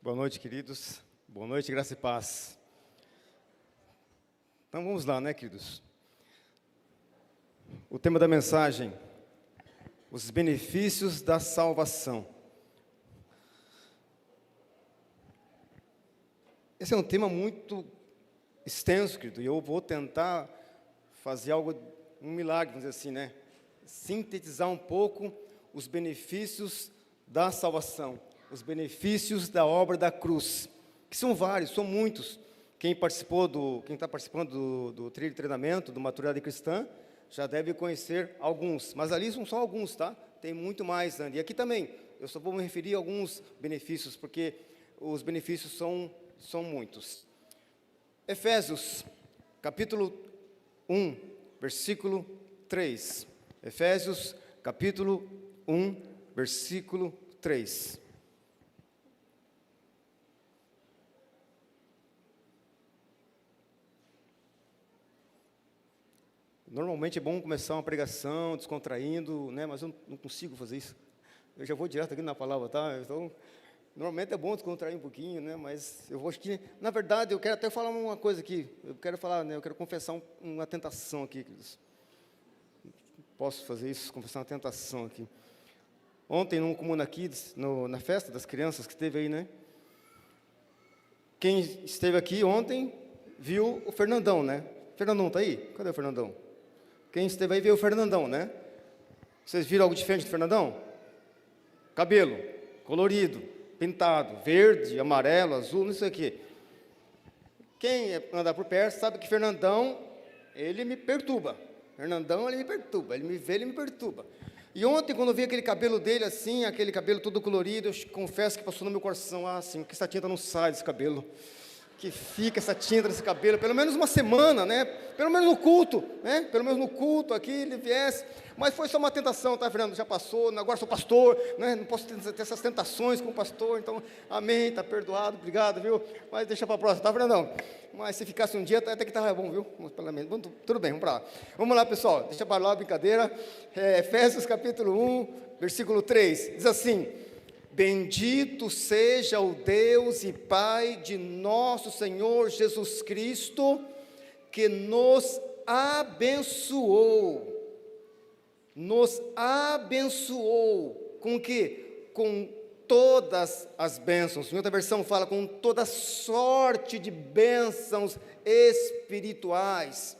Boa noite, queridos. Boa noite, graça e paz. Então vamos lá, né, queridos? O tema da mensagem: os benefícios da salvação. Esse é um tema muito extenso, querido, e eu vou tentar fazer um milagre, vamos dizer assim, né? Sintetizar um pouco os benefícios da salvação, os benefícios da obra da cruz, que são vários, são muitos. Quem está participando do trilho de treinamento, do Maturidade Cristã, já deve conhecer alguns, mas ali são só alguns, tá? Tem muito mais, Andy. E aqui também, eu só vou me referir a alguns benefícios, porque os benefícios são muitos. Efésios, capítulo 1, versículo 3. Efésios, capítulo 1, versículo 3. Normalmente é bom começar uma pregação descontraindo, né? Mas eu não consigo fazer isso. Eu já vou direto aqui na palavra, tá? Então, normalmente é bom descontrair um pouquinho, né? Mas eu vou aqui, na verdade, eu quero até falar uma coisa aqui. Eu quero confessar uma tentação aqui, queridos. Posso fazer isso? Confessar uma tentação aqui. Ontem, no Comuna Kids, na festa das crianças que teve aí, né? Quem esteve aqui ontem viu o Fernandão, né? Fernandão tá aí? Cadê o Fernandão? Quem esteve aí viu o Fernandão, né? Vocês viram algo diferente do Fernandão? Cabelo colorido, pintado, verde, amarelo, azul, não sei o quê. Quem anda por perto sabe que Fernandão, ele me perturba. Fernandão, ele me perturba. Ele me vê, ele me perturba. E ontem, quando eu vi aquele cabelo dele assim, aquele cabelo todo colorido, eu confesso que passou no meu coração, assim, que essa tinta não sai desse cabelo. Que fica essa tinta nesse cabelo, pelo menos uma semana, né? Pelo menos no culto, né? Pelo menos no culto aqui ele viesse. Mas foi só uma tentação, tá, Fernando? Já passou, agora sou pastor, né? Não posso ter essas tentações com o pastor, então, amém, tá perdoado, obrigado, viu? Mas deixa para a próxima, tá, Fernandão? Mas se ficasse um dia, até que estava bom, viu? Pelo menos, tudo bem, vamos para lá. Vamos lá, pessoal, deixa para lá a brincadeira. Efésios capítulo 1, versículo 3, diz assim: bendito seja o Deus e Pai de nosso Senhor Jesus Cristo, que nos abençoou com o quê? Com todas as bênçãos. Em outra versão fala com toda sorte de bênçãos espirituais,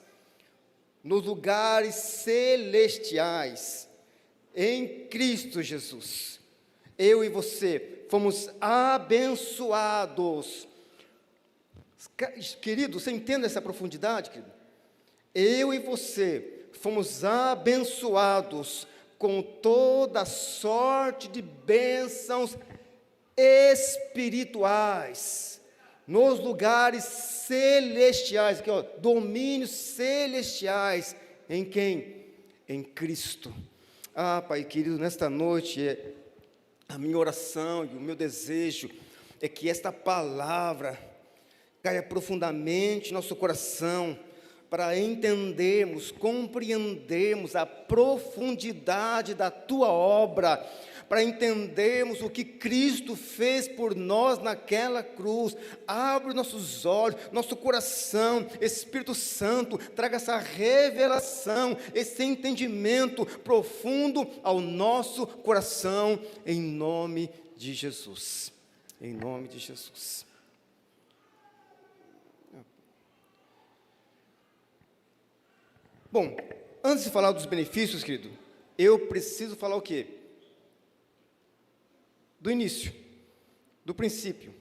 nos lugares celestiais, em Cristo Jesus. Eu e você fomos abençoados. Querido, você entende essa profundidade, querido? Eu e você fomos abençoados com toda sorte de bênçãos espirituais, nos lugares celestiais, aqui, ó, domínios celestiais, em quem? Em Cristo. Ah, Pai querido, nesta noite a minha oração e o meu desejo é que esta palavra caia profundamente em nosso coração, para entendermos, compreendermos a profundidade da Tua obra, para entendermos o que Cristo fez por nós naquela cruz. Abre nossos olhos, nosso coração, Espírito Santo, traga essa revelação, esse entendimento profundo ao nosso coração, em nome de Jesus. Em nome de Jesus. Bom, antes de falar dos benefícios, querido, eu preciso falar o quê? Do início, do princípio.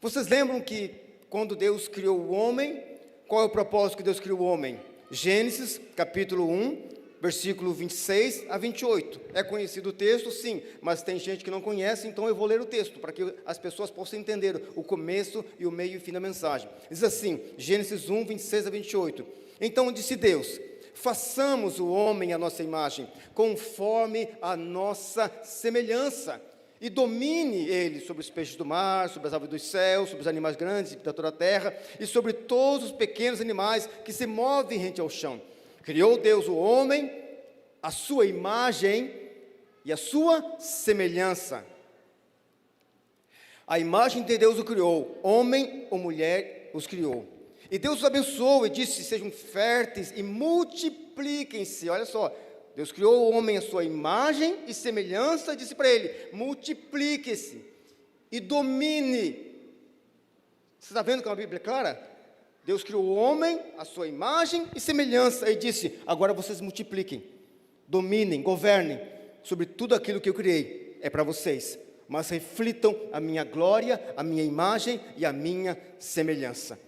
Vocês lembram que quando Deus criou o homem, qual é o propósito que Deus criou o homem? Gênesis, capítulo 1, versículo 26 a 28. É conhecido o texto? Sim, mas tem gente que não conhece, então eu vou ler o texto, para que as pessoas possam entender o começo e o meio e fim da mensagem. Diz assim, Gênesis 1, 26 a 28. Então disse Deus: façamos o homem à nossa imagem, conforme a nossa semelhança, e domine ele sobre os peixes do mar, sobre as aves dos céus, sobre os animais grandes da toda a terra, e sobre todos os pequenos animais que se movem rente ao chão. Criou Deus o homem, a sua imagem e a sua semelhança. A imagem de Deus o criou, homem ou mulher os criou. E Deus os abençoou e disse: sejam férteis e multipliquem-se. Olha só, Deus criou o homem à sua imagem e semelhança, disse para ele: multiplique-se e domine. Você está vendo como a Bíblia é clara? Deus criou o homem à sua imagem e semelhança e disse: agora vocês multipliquem, dominem, governem sobre tudo aquilo que eu criei. É para vocês, mas reflitam a minha glória, a minha imagem e a minha semelhança.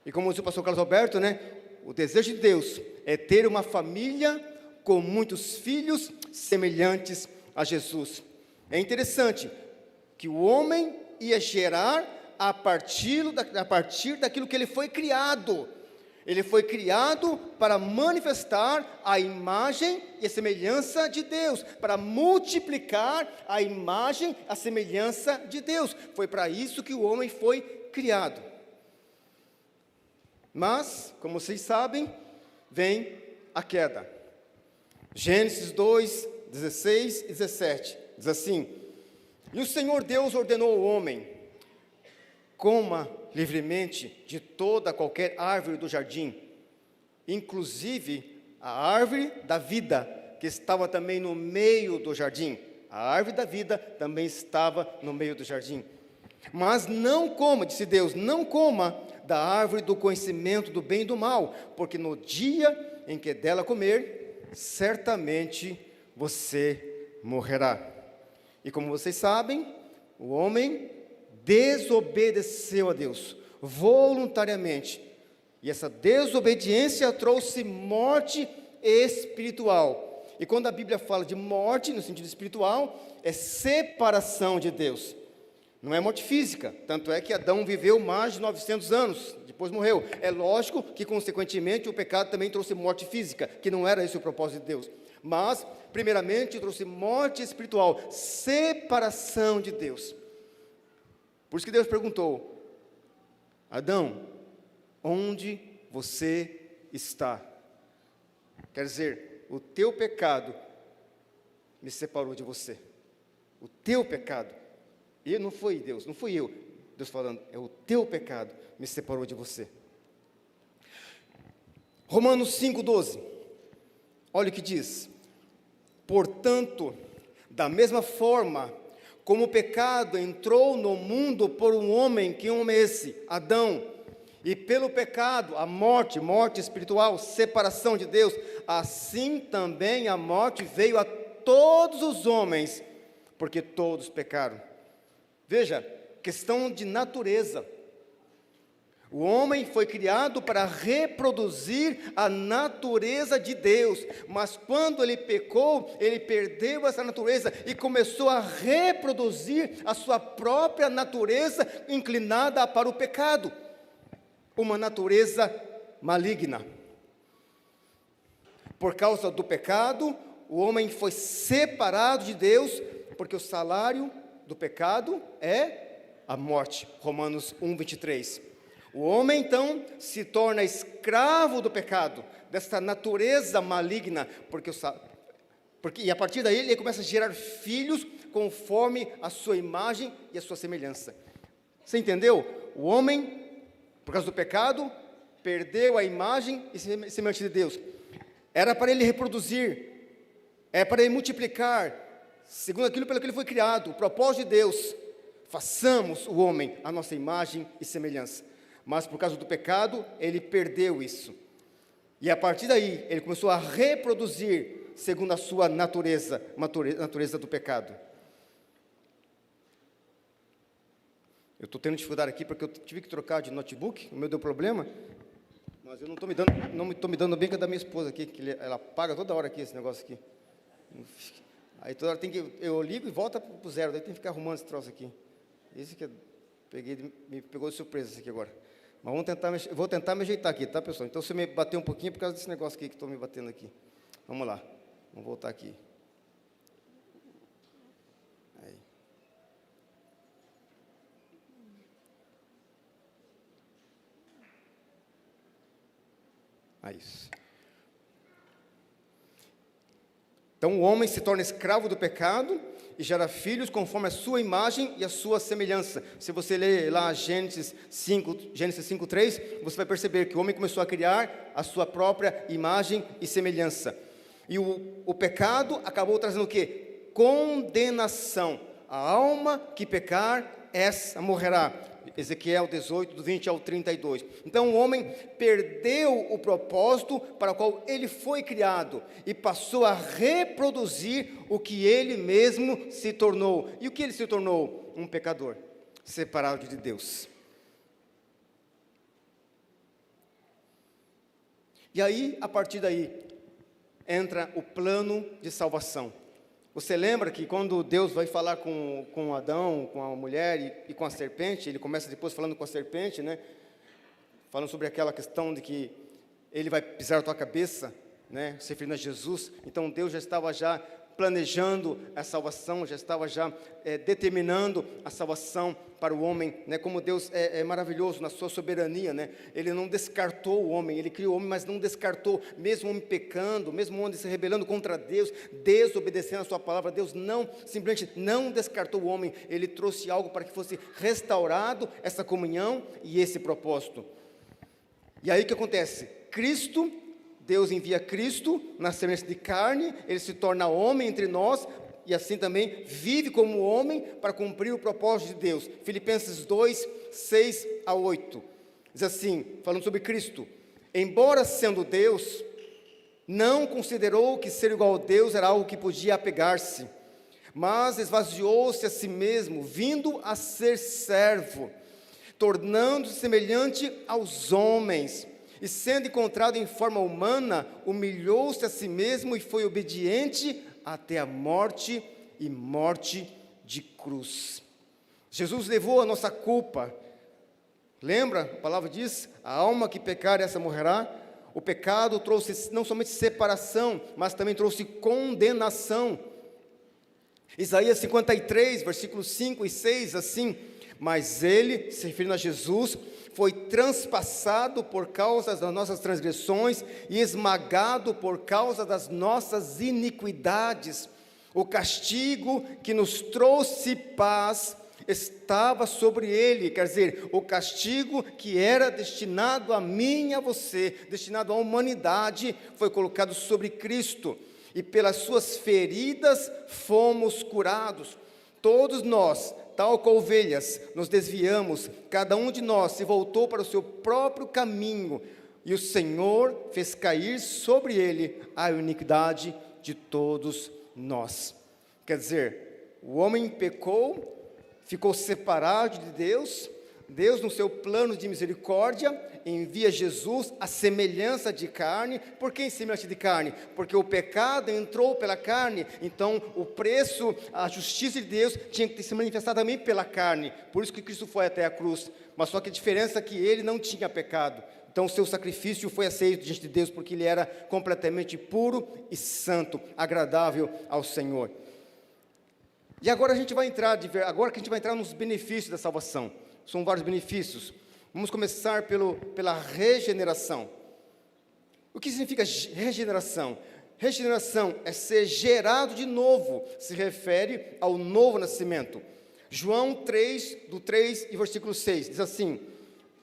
E como diz o pastor Carlos Alberto, né? O desejo de Deus é ter uma família com muitos filhos semelhantes a Jesus. É interessante que o homem ia gerar a partir daquilo que ele foi criado. Ele foi criado para manifestar a imagem e a semelhança de Deus, para multiplicar a imagem, a semelhança de Deus. Foi para isso que o homem foi criado. Mas, como vocês sabem, vem a queda. Gênesis 2, 16 e 17, diz assim: e o Senhor Deus ordenou ao homem: coma livremente de toda qualquer árvore do jardim, inclusive a árvore da vida, que estava também no meio do jardim. A árvore da vida também estava no meio do jardim. Mas não coma, disse Deus, não coma da árvore do conhecimento do bem e do mal, porque no dia em que dela comer, certamente você morrerá. E como vocês sabem, o homem desobedeceu a Deus voluntariamente, e essa desobediência trouxe morte espiritual. E quando a Bíblia fala de morte no sentido espiritual, é separação de Deus, não é morte física. Tanto é que Adão viveu mais de 900 anos, depois morreu. É lógico que consequentemente o pecado também trouxe morte física, que não era esse o propósito de Deus, mas primeiramente trouxe morte espiritual, separação de Deus. Por isso que Deus perguntou: Adão, onde você está? Quer dizer, o teu pecado me separou de você. O teu pecado. E não foi Deus, não fui eu. Deus falando, é o teu pecado me separou de você. Romanos 5,12. Olha o que diz: portanto, da mesma forma como o pecado entrou no mundo por um homem, que homem é esse? Adão. E pelo pecado, a morte, morte espiritual, separação de Deus, assim também a morte veio a todos os homens, porque todos pecaram. Veja, questão de natureza. O homem foi criado para reproduzir a natureza de Deus, mas quando ele pecou, ele perdeu essa natureza e começou a reproduzir a sua própria natureza inclinada para o pecado, uma natureza maligna. Por causa do pecado, o homem foi separado de Deus, porque o salário do pecado é a morte. Romanos 1:23. O homem, então, se torna escravo do pecado, dessa natureza maligna, e a partir daí ele começa a gerar filhos conforme a sua imagem e a sua semelhança. Você entendeu? O homem, por causa do pecado, perdeu a imagem e semelhança de Deus. Era para ele reproduzir, é para ele multiplicar, segundo aquilo pelo que ele foi criado. O propósito de Deus: façamos o homem à nossa imagem e semelhança. Mas por causa do pecado, ele perdeu isso. E a partir daí, ele começou a reproduzir segundo a sua natureza do pecado. Eu estou tendo dificuldade aqui porque eu tive que trocar de notebook, o meu deu problema, mas eu não estou me dando bem com a da minha esposa aqui, que ela paga toda hora aqui esse negócio aqui. Aí toda hora eu ligo e volta para o zero, daí tem que ficar arrumando esse troço aqui. Esse que me pegou de surpresa isso aqui agora. Mas vou tentar me ajeitar aqui, tá, pessoal? Então, se eu me bater um pouquinho, é por causa desse negócio aqui que estou me batendo aqui. Vamos lá, vamos voltar aqui. Aí. Isso. Então o homem se torna escravo do pecado e gera filhos conforme a sua imagem e a sua semelhança. Se você ler lá Gênesis 5:3, você vai perceber que o homem começou a criar a sua própria imagem e semelhança. E o pecado acabou trazendo o quê? Condenação. A alma que pecar, essa morrerá. Ezequiel 18, do 20 ao 32. Então o homem perdeu o propósito para o qual ele foi criado e passou a reproduzir o que ele mesmo se tornou. E o que ele se tornou? Um pecador, separado de Deus. E aí, a partir daí, entra o plano de salvação. Você lembra que quando Deus vai falar com Adão, com a mulher e com a serpente, ele começa depois falando com a serpente, né? Falando sobre aquela questão de que ele vai pisar a tua cabeça, né? Se referindo a Jesus. Então Deus já estava planejando a salvação, já estava determinando a salvação para o homem, né? Como Deus é maravilhoso na sua soberania, né? Ele não descartou o homem, ele criou o homem, mas não descartou, mesmo o homem pecando, mesmo o homem se rebelando contra Deus, desobedecendo a sua palavra, Deus simplesmente não descartou o homem, ele trouxe algo para que fosse restaurado essa comunhão e esse propósito. E aí o que acontece? Deus envia Cristo na semelhança de carne, ele se torna homem entre nós, e assim também vive como homem para cumprir o propósito de Deus. Filipenses 2, 6 a 8, diz assim, falando sobre Cristo: embora sendo Deus, não considerou que ser igual a Deus era algo que podia apegar-se, mas esvaziou-se a si mesmo, vindo a ser servo, tornando-se semelhante aos homens, e sendo encontrado em forma humana, humilhou-se a si mesmo e foi obediente até a morte, e morte de cruz. Jesus levou a nossa culpa. Lembra? A palavra diz: a alma que pecar, essa morrerá. O pecado trouxe não somente separação, mas também trouxe condenação. Isaías 53, versículos 5 e 6, assim: mas ele, se referindo a Jesus, foi transpassado por causa das nossas transgressões e esmagado por causa das nossas iniquidades. O castigo que nos trouxe paz estava sobre ele, quer dizer, o castigo que era destinado a mim e a você, destinado à humanidade, foi colocado sobre Cristo, e pelas suas feridas fomos curados. Todos nós, tal qual ovelhas, nos desviamos, cada um de nós se voltou para o seu próprio caminho, e o Senhor fez cair sobre ele a iniquidade de todos nós. Quer dizer, o homem pecou, ficou separado de Deus. Deus, no seu plano de misericórdia, envia Jesus à semelhança de carne. Por que em semelhança de carne? Porque o pecado entrou pela carne, então o preço, a justiça de Deus tinha que se manifestar também pela carne. Por isso que Cristo foi até a cruz. Mas só que a diferença é que ele não tinha pecado. Então o seu sacrifício foi aceito diante de Deus, porque ele era completamente puro e santo, agradável ao Senhor. E agora que a gente vai entrar nos benefícios da salvação. São vários benefícios. Vamos começar pela regeneração. O que significa regeneração? Regeneração é ser gerado de novo, se refere ao novo nascimento. João 3, do 3 e versículo 6, diz assim,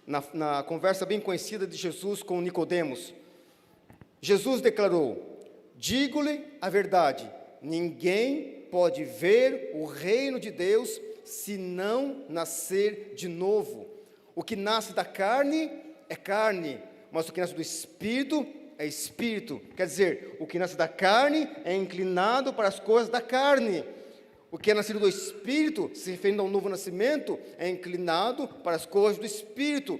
na conversa bem conhecida de Jesus com Nicodemos: Jesus declarou: digo-lhe a verdade, ninguém pode ver o reino de Deus se não nascer de novo. O que nasce da carne é carne, mas o que nasce do Espírito é Espírito. Quer dizer, o que nasce da carne é inclinado para as coisas da carne. O que é nascido do Espírito, se referindo ao novo nascimento, é inclinado para as coisas do Espírito.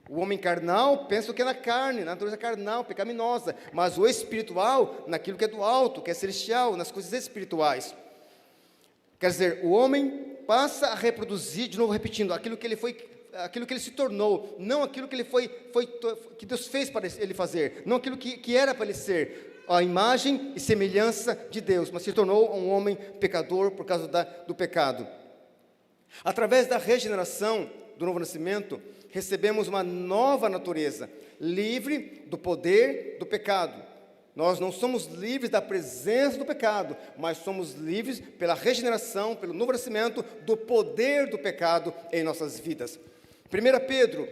O homem carnal pensa o que é na carne, na natureza carnal, pecaminosa, mas o espiritual, naquilo que é do alto, que é celestial, nas coisas espirituais. Quer dizer, o homem passa a reproduzir, de novo repetindo, aquilo que ele se tornou, não aquilo que ele que Deus fez para ele fazer, não aquilo que era para ele ser, a imagem e semelhança de Deus, mas se tornou um homem pecador por causa do pecado. Através da regeneração, do novo nascimento, recebemos uma nova natureza, livre do poder do pecado. Nós não somos livres da presença do pecado, mas somos livres pela regeneração, pelo novo nascimento, do poder do pecado em nossas vidas. 1 Pedro,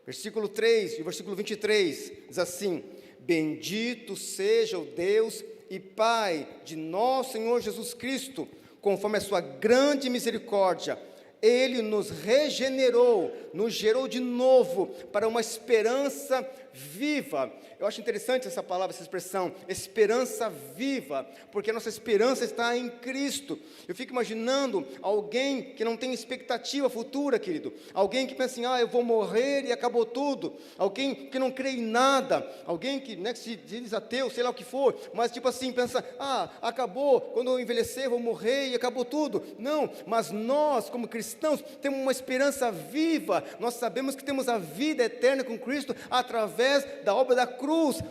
versículo 3 e versículo 23, diz assim: bendito seja o Deus e Pai de nosso Senhor Jesus Cristo, conforme a sua grande misericórdia, Ele nos regenerou, nos gerou de novo para uma esperança viva. Eu acho interessante essa palavra, essa expressão, esperança viva, porque a nossa esperança está em Cristo. Eu fico imaginando alguém que não tem expectativa futura, querido, alguém que pensa assim, eu vou morrer e acabou tudo, alguém que não crê em nada, alguém que, que se diz ateu, sei lá o que for, mas tipo assim, pensa, acabou, quando eu envelhecer vou morrer e acabou tudo. Não, mas nós como cristãos temos uma esperança viva, nós sabemos que temos a vida eterna com Cristo através da obra da cruz,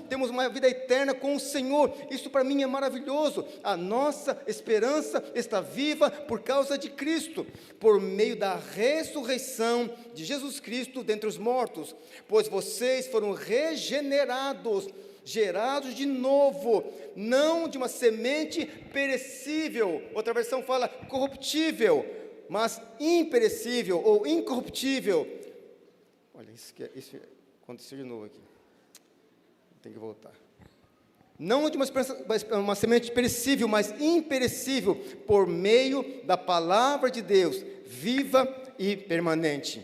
temos uma vida eterna com o Senhor. Isso para mim é maravilhoso. A nossa esperança está viva por causa de Cristo, por meio da ressurreição de Jesus Cristo dentre os mortos, pois vocês foram regenerados, gerados de novo, não de uma semente perecível, outra versão fala corruptível, mas imperecível ou incorruptível. Olha, isso aconteceu de novo aqui. Tem que voltar. Não de uma semente perecível, mas imperecível, por meio da palavra de Deus, viva e permanente.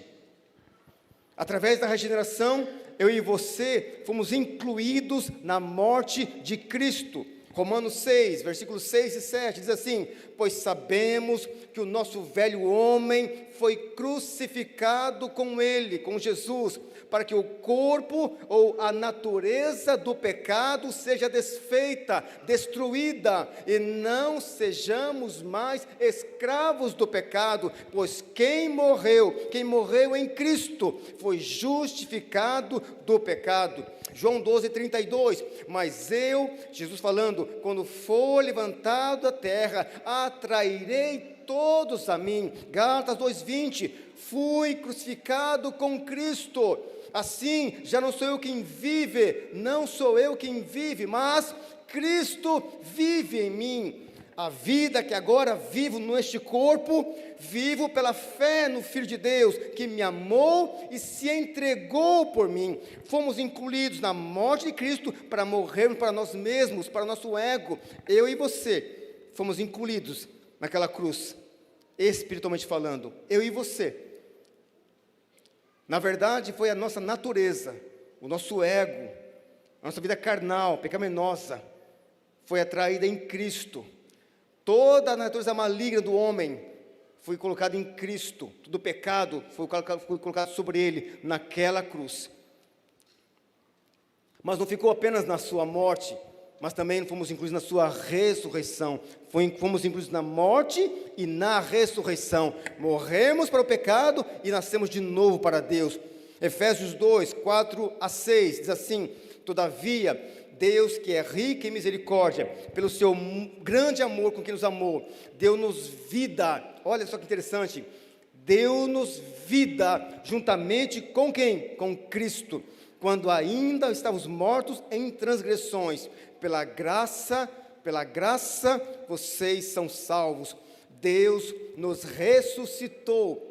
Através da regeneração, eu e você fomos incluídos na morte de Cristo. Romanos 6, versículos 6 e 7, diz assim: pois sabemos que o nosso velho homem foi crucificado com ele, com Jesus, para que o corpo ou a natureza do pecado seja desfeita, destruída, e não sejamos mais escravos do pecado, pois quem morreu em Cristo, foi justificado do pecado. João 12, 32, mas eu, Jesus falando, quando for levantado da terra, atrairei todos a mim. Gálatas 2:20, fui crucificado com Cristo, assim já não sou eu quem vive, mas Cristo vive em mim. A vida que agora vivo neste corpo, vivo pela fé no Filho de Deus, que me amou e se entregou por mim. Fomos incluídos na morte de Cristo para morrermos para nós mesmos, para o nosso ego. Eu e você fomos incluídos naquela cruz, espiritualmente falando. Eu e você. Na verdade, foi a nossa natureza, o nosso ego, a nossa vida carnal, pecaminosa, foi atraída em Cristo. Toda a natureza maligna do homem foi colocada em Cristo. Todo o pecado foi colocado sobre Ele, naquela cruz. Mas não ficou apenas na sua morte, mas também fomos incluídos na sua ressurreição. Fomos incluídos na morte e na ressurreição. Morremos para o pecado e nascemos de novo para Deus. Efésios 2, 4 a 6, diz assim: todavia, Deus, que é rico em misericórdia, pelo seu grande amor com que nos amou, deu-nos vida. Olha só que interessante, deu-nos vida, juntamente com quem? Com Cristo, quando ainda estávamos mortos em transgressões. Pela graça, vocês são salvos. Deus nos ressuscitou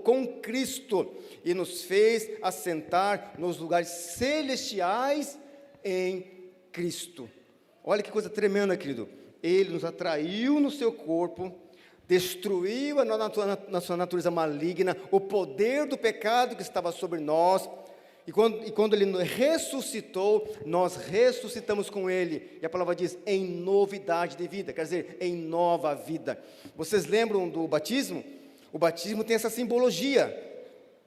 com Cristo e nos fez assentar nos lugares celestiais em Cristo. Olha que coisa tremenda, querido. Ele nos atraiu no seu corpo, destruiu na sua natureza maligna o poder do pecado que estava sobre nós, e quando Ele nos ressuscitou, nós ressuscitamos com Ele, e a palavra diz, em novidade de vida, quer dizer, em nova vida. Vocês lembram do batismo? O batismo tem essa simbologia.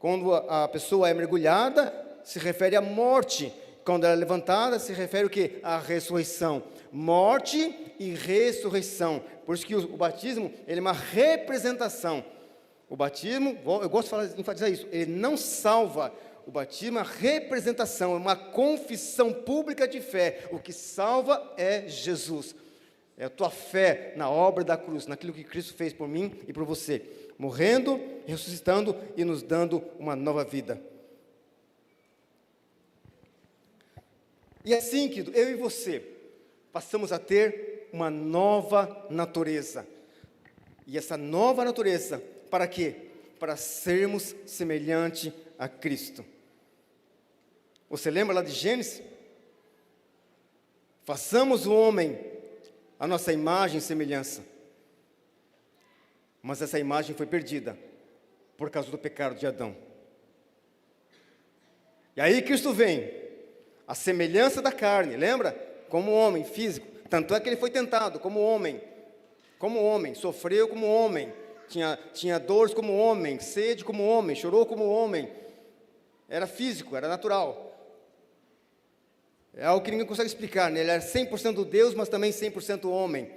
Quando a pessoa é mergulhada, se refere à morte. Quando ela é levantada, se refere o quê? À ressurreição. Morte e ressurreição. Por isso que o batismo, ele é uma representação. O batismo, eu gosto de enfatizar isso, ele não salva. O batismo é uma representação, é uma confissão pública de fé. O que salva é Jesus. É a tua fé na obra da cruz, naquilo que Cristo fez por mim e por você. Morrendo, ressuscitando e nos dando uma nova vida. E assim, querido, eu e você passamos a ter uma nova natureza. E essa nova natureza, para quê? Para sermos semelhante a Cristo. Você lembra lá de Gênesis? Façamos o homem a nossa imagem e semelhança. Mas essa imagem foi perdida por causa do pecado de Adão. E aí Cristo vem, a semelhança da carne, lembra? Como homem físico. Tanto é que ele foi tentado como homem, sofreu como homem, tinha dores como homem, sede como homem, chorou como homem. Era físico, era natural. É algo que ninguém consegue explicar, né? Ele era 100% Deus, mas também 100% homem.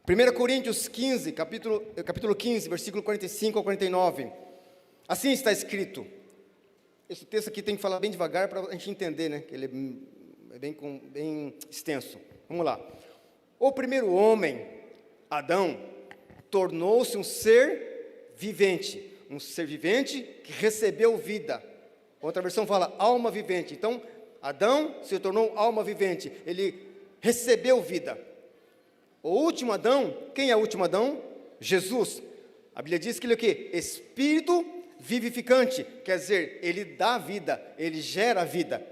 1 Coríntios 15, capítulo 15, versículo 45 ao 49. Assim está escrito. Esse texto aqui tem que falar bem devagar para a gente entender, né? Que ele é bem extenso. Vamos lá. O primeiro homem, Adão, tornou-se um ser vivente que recebeu vida. Outra versão fala alma vivente. Então, Adão se tornou alma vivente, ele recebeu vida. O último Adão, quem é o último Adão? Jesus. A Bíblia diz que ele é o quê? Espírito vivificante, quer dizer, ele dá vida, ele gera vida.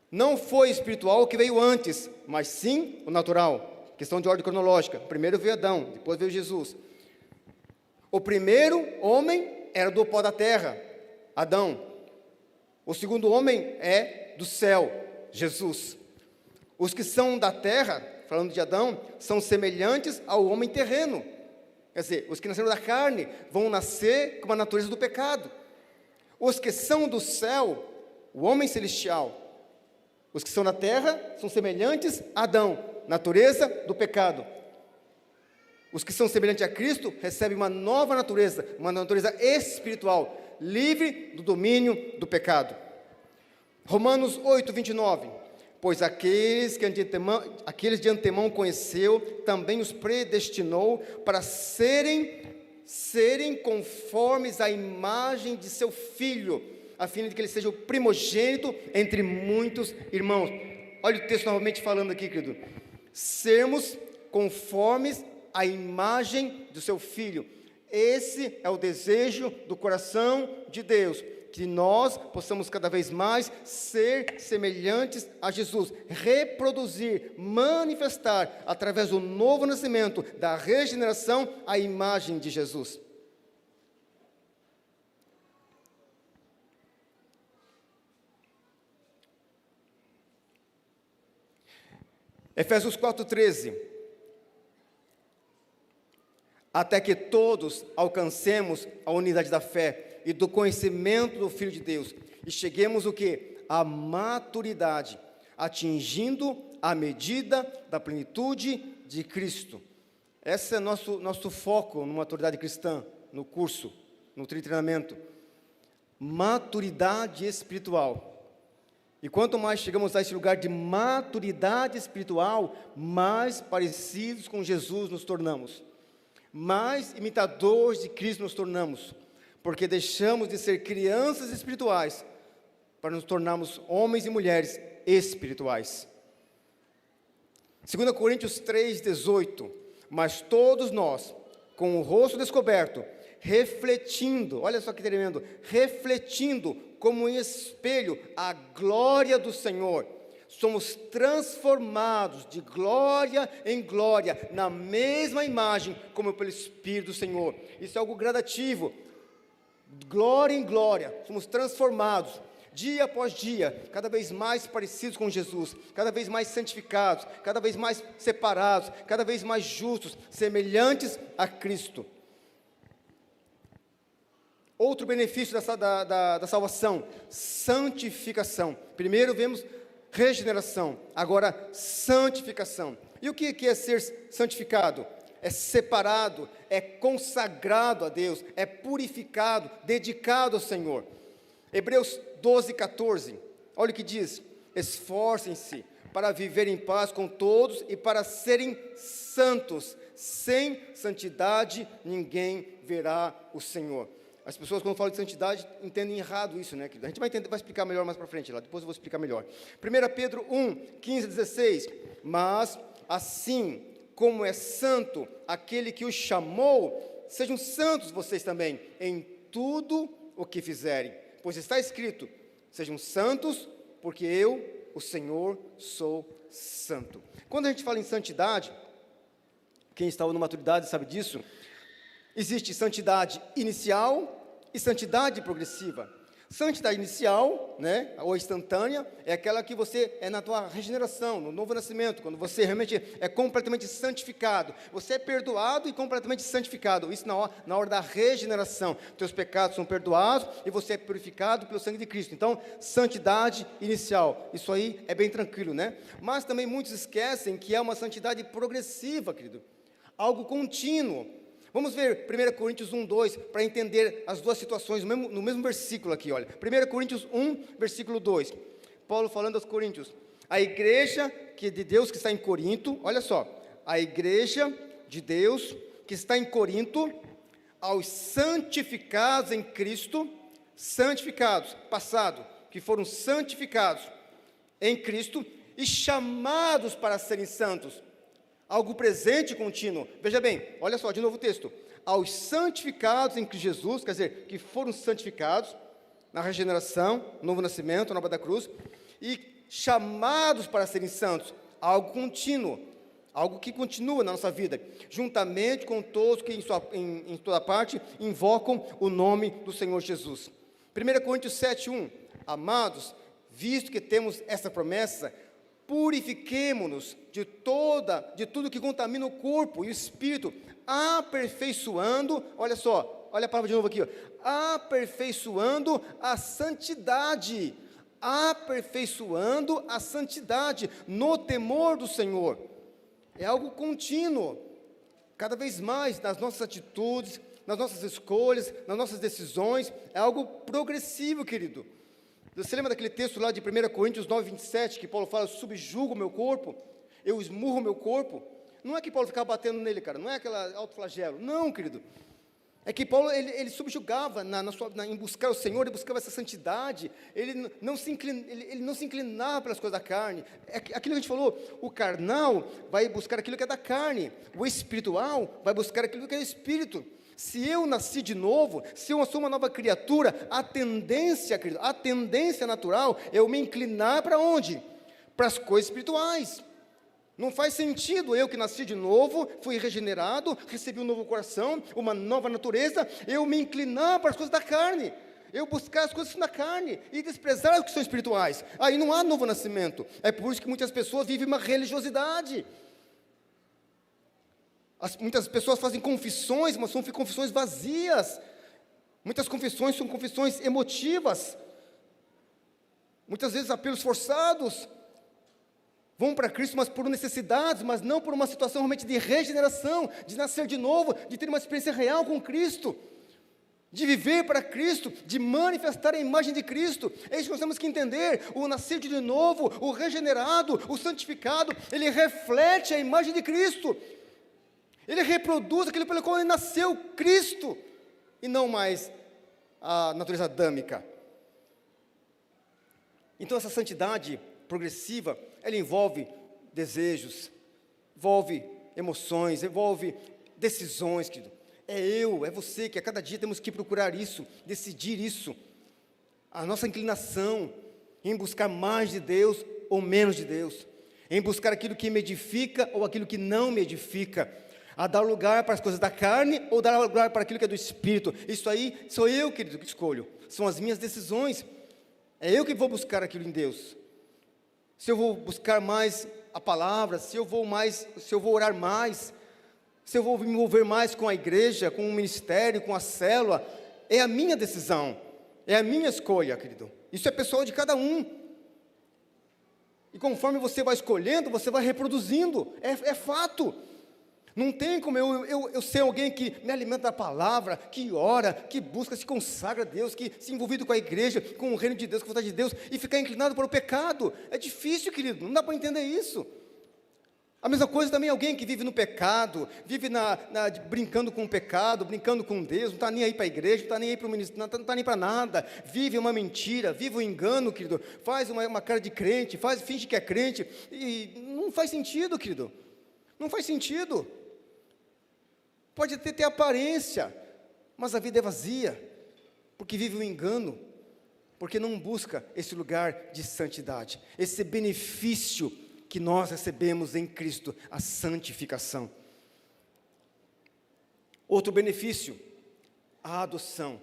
Não foi espiritual o que veio antes, mas sim o natural. Questão de ordem cronológica. Primeiro veio Adão, depois veio Jesus. O primeiro homem era do pó da terra, Adão. O segundo homem é do céu, Jesus. Os que são da terra, falando de Adão, são semelhantes ao homem terreno. Quer dizer, os que nasceram da carne vão nascer com a natureza do pecado. Os que são do céu, o homem celestial. Os que são da terra são semelhantes a Adão, natureza do pecado. Os que são semelhantes a Cristo recebem uma nova natureza, uma natureza espiritual, livre do domínio do pecado. Romanos 8, 29. Pois aqueles de antemão conheceu, também os predestinou para serem conformes à imagem de seu Filho, a fim de que ele seja o primogênito entre muitos irmãos. Olha o texto novamente falando aqui, querido. Sermos conformes à imagem do seu Filho. Esse é o desejo do coração de Deus, que nós possamos cada vez mais ser semelhantes a Jesus, reproduzir, manifestar, através do novo nascimento, da regeneração, a imagem de Jesus. Efésios 4:13. Até que todos alcancemos a unidade da fé e do conhecimento do Filho de Deus, e cheguemos o quê? À maturidade, atingindo a medida da plenitude de Cristo. Esse é nosso foco no Maturidade Cristã, no curso, no treinamento. Maturidade espiritual. E quanto mais chegamos a esse lugar de maturidade espiritual, mais parecidos com Jesus nos tornamos. Mais imitadores de Cristo nos tornamos, porque deixamos de ser crianças espirituais para nos tornarmos homens e mulheres espirituais. 2 Coríntios 3:18. Mas todos nós, com o rosto descoberto, refletindo, olha só que tremendo, refletindo como em espelho a glória do Senhor, somos transformados de glória em glória, na mesma imagem, como pelo Espírito do Senhor. Isso é algo gradativo, glória em glória, somos transformados, dia após dia, cada vez mais parecidos com Jesus, cada vez mais santificados, cada vez mais separados, cada vez mais justos, semelhantes a Cristo. Outro benefício da salvação, santificação. Primeiro vemos regeneração, agora santificação. E o que é ser santificado? É separado, é consagrado a Deus, é purificado, dedicado ao Senhor. Hebreus 12:14, olha o que diz: esforcem-se para viver em paz com todos e para serem santos. Sem santidade ninguém verá o Senhor. As pessoas, quando falam de santidade, entendem errado isso, né, querido? A gente vai explicar melhor mais para frente, lá, depois eu vou explicar melhor. 1 Pedro 1, 15 a 16. Mas, assim como é santo aquele que os chamou, sejam santos vocês também, em tudo o que fizerem. Pois está escrito, sejam santos, porque eu, o Senhor, sou santo. Quando a gente fala em santidade, quem está na maturidade sabe disso, existe santidade inicial e santidade progressiva. Santidade inicial, né, ou instantânea, é aquela que você é na tua regeneração, no novo nascimento, quando você realmente é completamente santificado. Você é perdoado e completamente santificado. Isso na hora da regeneração. Teus pecados são perdoados e você é purificado pelo sangue de Cristo. Então, santidade inicial. Isso aí é bem tranquilo, né? Mas também muitos esquecem que é uma santidade progressiva, querido. Algo contínuo. Vamos ver 1 Coríntios 1, 2, para entender as duas situações, no mesmo versículo aqui, olha. 1 Coríntios 1, versículo 2. Paulo falando aos coríntios. A igreja de Deus que está em Corinto, olha só. A igreja de Deus que está em Corinto, aos santificados em Cristo, santificados, passado, que foram santificados em Cristo e chamados para serem santos. Algo presente e contínuo. Veja bem, olha só, de novo o texto. Aos santificados em Cristo Jesus, quer dizer, que foram santificados na regeneração, novo nascimento, na obra da cruz, e chamados para serem santos. Algo contínuo, algo que continua na nossa vida, juntamente com todos que em toda parte invocam o nome do Senhor Jesus. 1 Coríntios 7, 1. Amados, visto que temos essa promessa, purifiquemo-nos de tudo que contamina o corpo e o espírito, aperfeiçoando, olha só, olha a palavra de novo aqui, ó, aperfeiçoando a santidade no temor do Senhor. É algo contínuo, cada vez mais nas nossas atitudes, nas nossas escolhas, nas nossas decisões, é algo progressivo, querido. Você lembra daquele texto lá de 1 Coríntios 9, 27, que Paulo fala, eu subjugo o meu corpo, eu esmurro o meu corpo? Não é que Paulo ficava batendo nele, cara, não é aquela autoflagelo, não, querido. É que Paulo, ele subjugava em buscar o Senhor, ele buscava essa santidade, ele não se inclinava pelas coisas da carne. É aquilo que a gente falou, o carnal vai buscar aquilo que é da carne, o espiritual vai buscar aquilo que é do espírito. Se eu nasci de novo, se eu sou uma nova criatura, a tendência natural é eu me inclinar para onde? Para as coisas espirituais. Não faz sentido eu que nasci de novo, fui regenerado, recebi um novo coração, uma nova natureza, eu me inclinar para as coisas da carne, eu buscar as coisas da carne e desprezar as que são espirituais. Aí não há novo nascimento. É por isso que muitas pessoas vivem uma religiosidade. Muitas pessoas fazem confissões, mas são confissões vazias. Muitas confissões são confissões emotivas. Muitas vezes apelos forçados. Vão para Cristo, mas por necessidades, mas não por uma situação realmente de regeneração, de nascer de novo, de ter uma experiência real com Cristo, de viver para Cristo, de manifestar a imagem de Cristo. É isso que nós temos que entender. O nascido de novo, o regenerado, o santificado, ele reflete a imagem de Cristo. Ele reproduz aquilo pelo qual ele nasceu, Cristo, e não mais a natureza adâmica. Então essa santidade progressiva, ela envolve desejos, envolve emoções, envolve decisões, querido. É você que a cada dia temos que procurar isso, decidir isso. A nossa inclinação em buscar mais de Deus ou menos de Deus, em buscar aquilo que me edifica ou aquilo que não me edifica, a dar lugar para as coisas da carne ou dar lugar para aquilo que é do Espírito. Isso aí sou eu, querido, que escolho. São as minhas decisões. É eu que vou buscar aquilo em Deus. Se eu vou buscar mais a palavra, se eu vou orar mais, se eu vou me envolver mais com a igreja, com o ministério, com a célula, é a minha decisão, é a minha escolha, querido. Isso é pessoal de cada um. E conforme você vai escolhendo, você vai reproduzindo, é fato. Não tem como eu ser alguém que me alimenta da palavra, que ora, que busca, se consagra a Deus, que se envolvido com a igreja, com o reino de Deus, com a vontade de Deus, e ficar inclinado para o pecado. É difícil, querido, não dá para entender isso. A mesma coisa também alguém que vive no pecado, vive brincando com o pecado, brincando com Deus, não está nem aí para a igreja, não está nem aí para o ministério, não está nem para nada, vive uma mentira, vive um engano, querido, faz uma cara de crente, finge que é crente, e não faz sentido, querido, não faz sentido. Pode até ter aparência, mas a vida é vazia, porque vive um engano, porque não busca esse lugar de santidade, esse benefício que nós recebemos em Cristo, a santificação. Outro benefício, a adoção.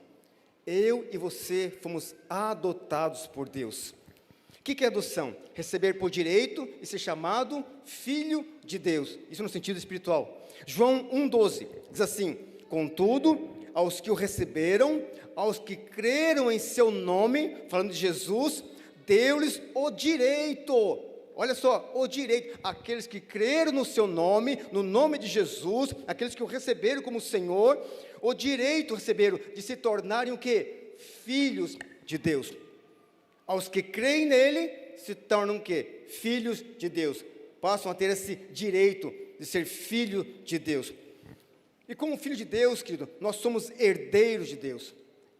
Eu e você fomos adotados por Deus. O que é adoção? Receber por direito e ser chamado filho de Deus. Isso no sentido espiritual. João 1,12 diz assim: contudo, aos que o receberam, aos que creram em seu nome, falando de Jesus, deu-lhes o direito. Olha só, o direito, aqueles que creram no seu nome, no nome de Jesus, aqueles que o receberam como Senhor, o direito receberam de se tornarem o quê? Filhos de Deus. Aos que creem nele, se tornam o quê? Filhos de Deus. Passam a ter esse direito de ser filho de Deus. E como filho de Deus, querido, nós somos herdeiros de Deus.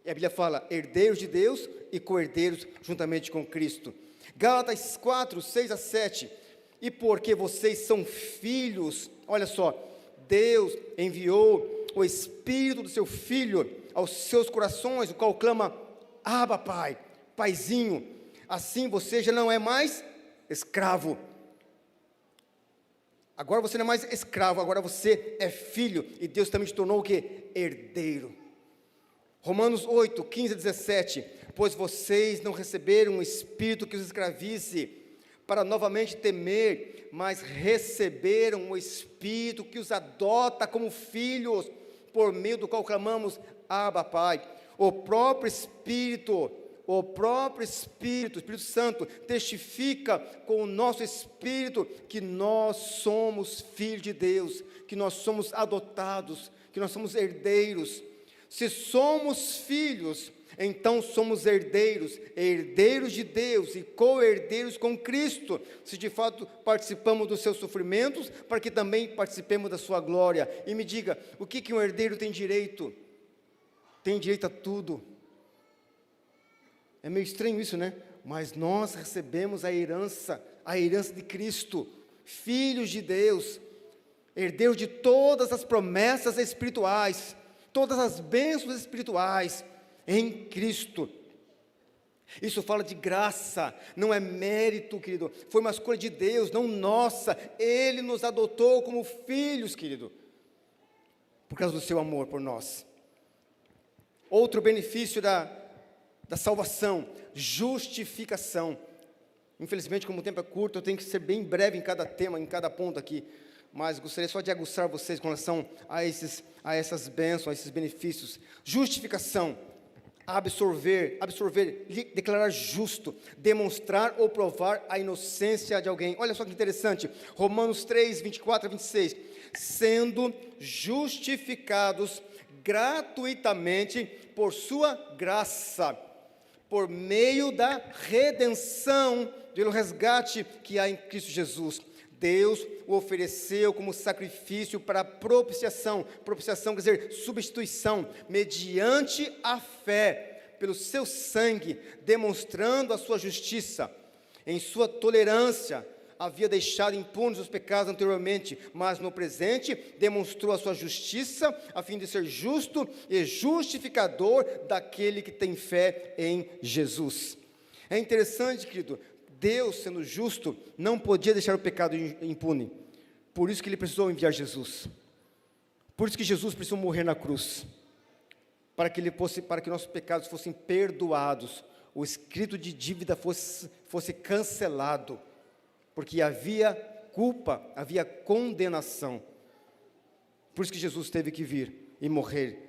E a Bíblia fala, herdeiros de Deus e co-herdeiros juntamente com Cristo. Gálatas 4, 6 a 7, e porque vocês são filhos, olha só, Deus enviou o Espírito do seu Filho aos seus corações, o qual clama, Abba, Pai, Paizinho, assim você já não é mais escravo, agora você não é mais escravo, agora você é filho, e Deus também te tornou o quê? Herdeiro. Romanos 8, 15 a 17, pois vocês não receberam um espírito que os escravize, para novamente temer, mas receberam um espírito que os adota como filhos, por meio do qual clamamos, Abba, Pai. O próprio Espírito, Espírito Santo, testifica com o nosso espírito que nós somos filhos de Deus, que nós somos adotados, que nós somos herdeiros. Se somos filhos, então somos herdeiros, herdeiros de Deus e co-herdeiros com Cristo, se de fato participamos dos seus sofrimentos, para que também participemos da sua glória. E me diga, o que um herdeiro tem direito? Tem direito a tudo. É meio estranho isso, né? Mas nós recebemos a herança de Cristo, filhos de Deus, herdeiros de todas as promessas espirituais, todas as bênçãos espirituais em Cristo. Isso fala de graça, não é mérito, querido, foi uma escolha de Deus, não nossa, Ele nos adotou como filhos, querido, por causa do seu amor por nós. Outro benefício da salvação, justificação. Infelizmente, como o tempo é curto, eu tenho que ser bem breve em cada tema, em cada ponto aqui, mas gostaria só de aguçar vocês com relação a essas bênçãos, a esses benefícios. Justificação, absorver, declarar justo, demonstrar ou provar a inocência de alguém. Olha só que interessante, Romanos 3, 24 a 26, sendo justificados gratuitamente por sua graça, por meio da redenção, pelo resgate que há em Cristo Jesus. Deus o ofereceu como sacrifício para propiciação quer dizer, substituição, mediante a fé, pelo seu sangue, demonstrando a sua justiça. Em sua tolerância, havia deixado impunes os pecados anteriormente, mas no presente demonstrou a sua justiça, a fim de ser justo e justificador daquele que tem fé em Jesus. É interessante, querido, Deus, sendo justo, não podia deixar o pecado impune. Por isso que Ele precisou enviar Jesus. Por isso que Jesus precisou morrer na cruz. Para que nossos pecados fossem perdoados. O escrito de dívida fosse cancelado. Porque havia culpa, havia condenação. Por isso que Jesus teve que vir e morrer.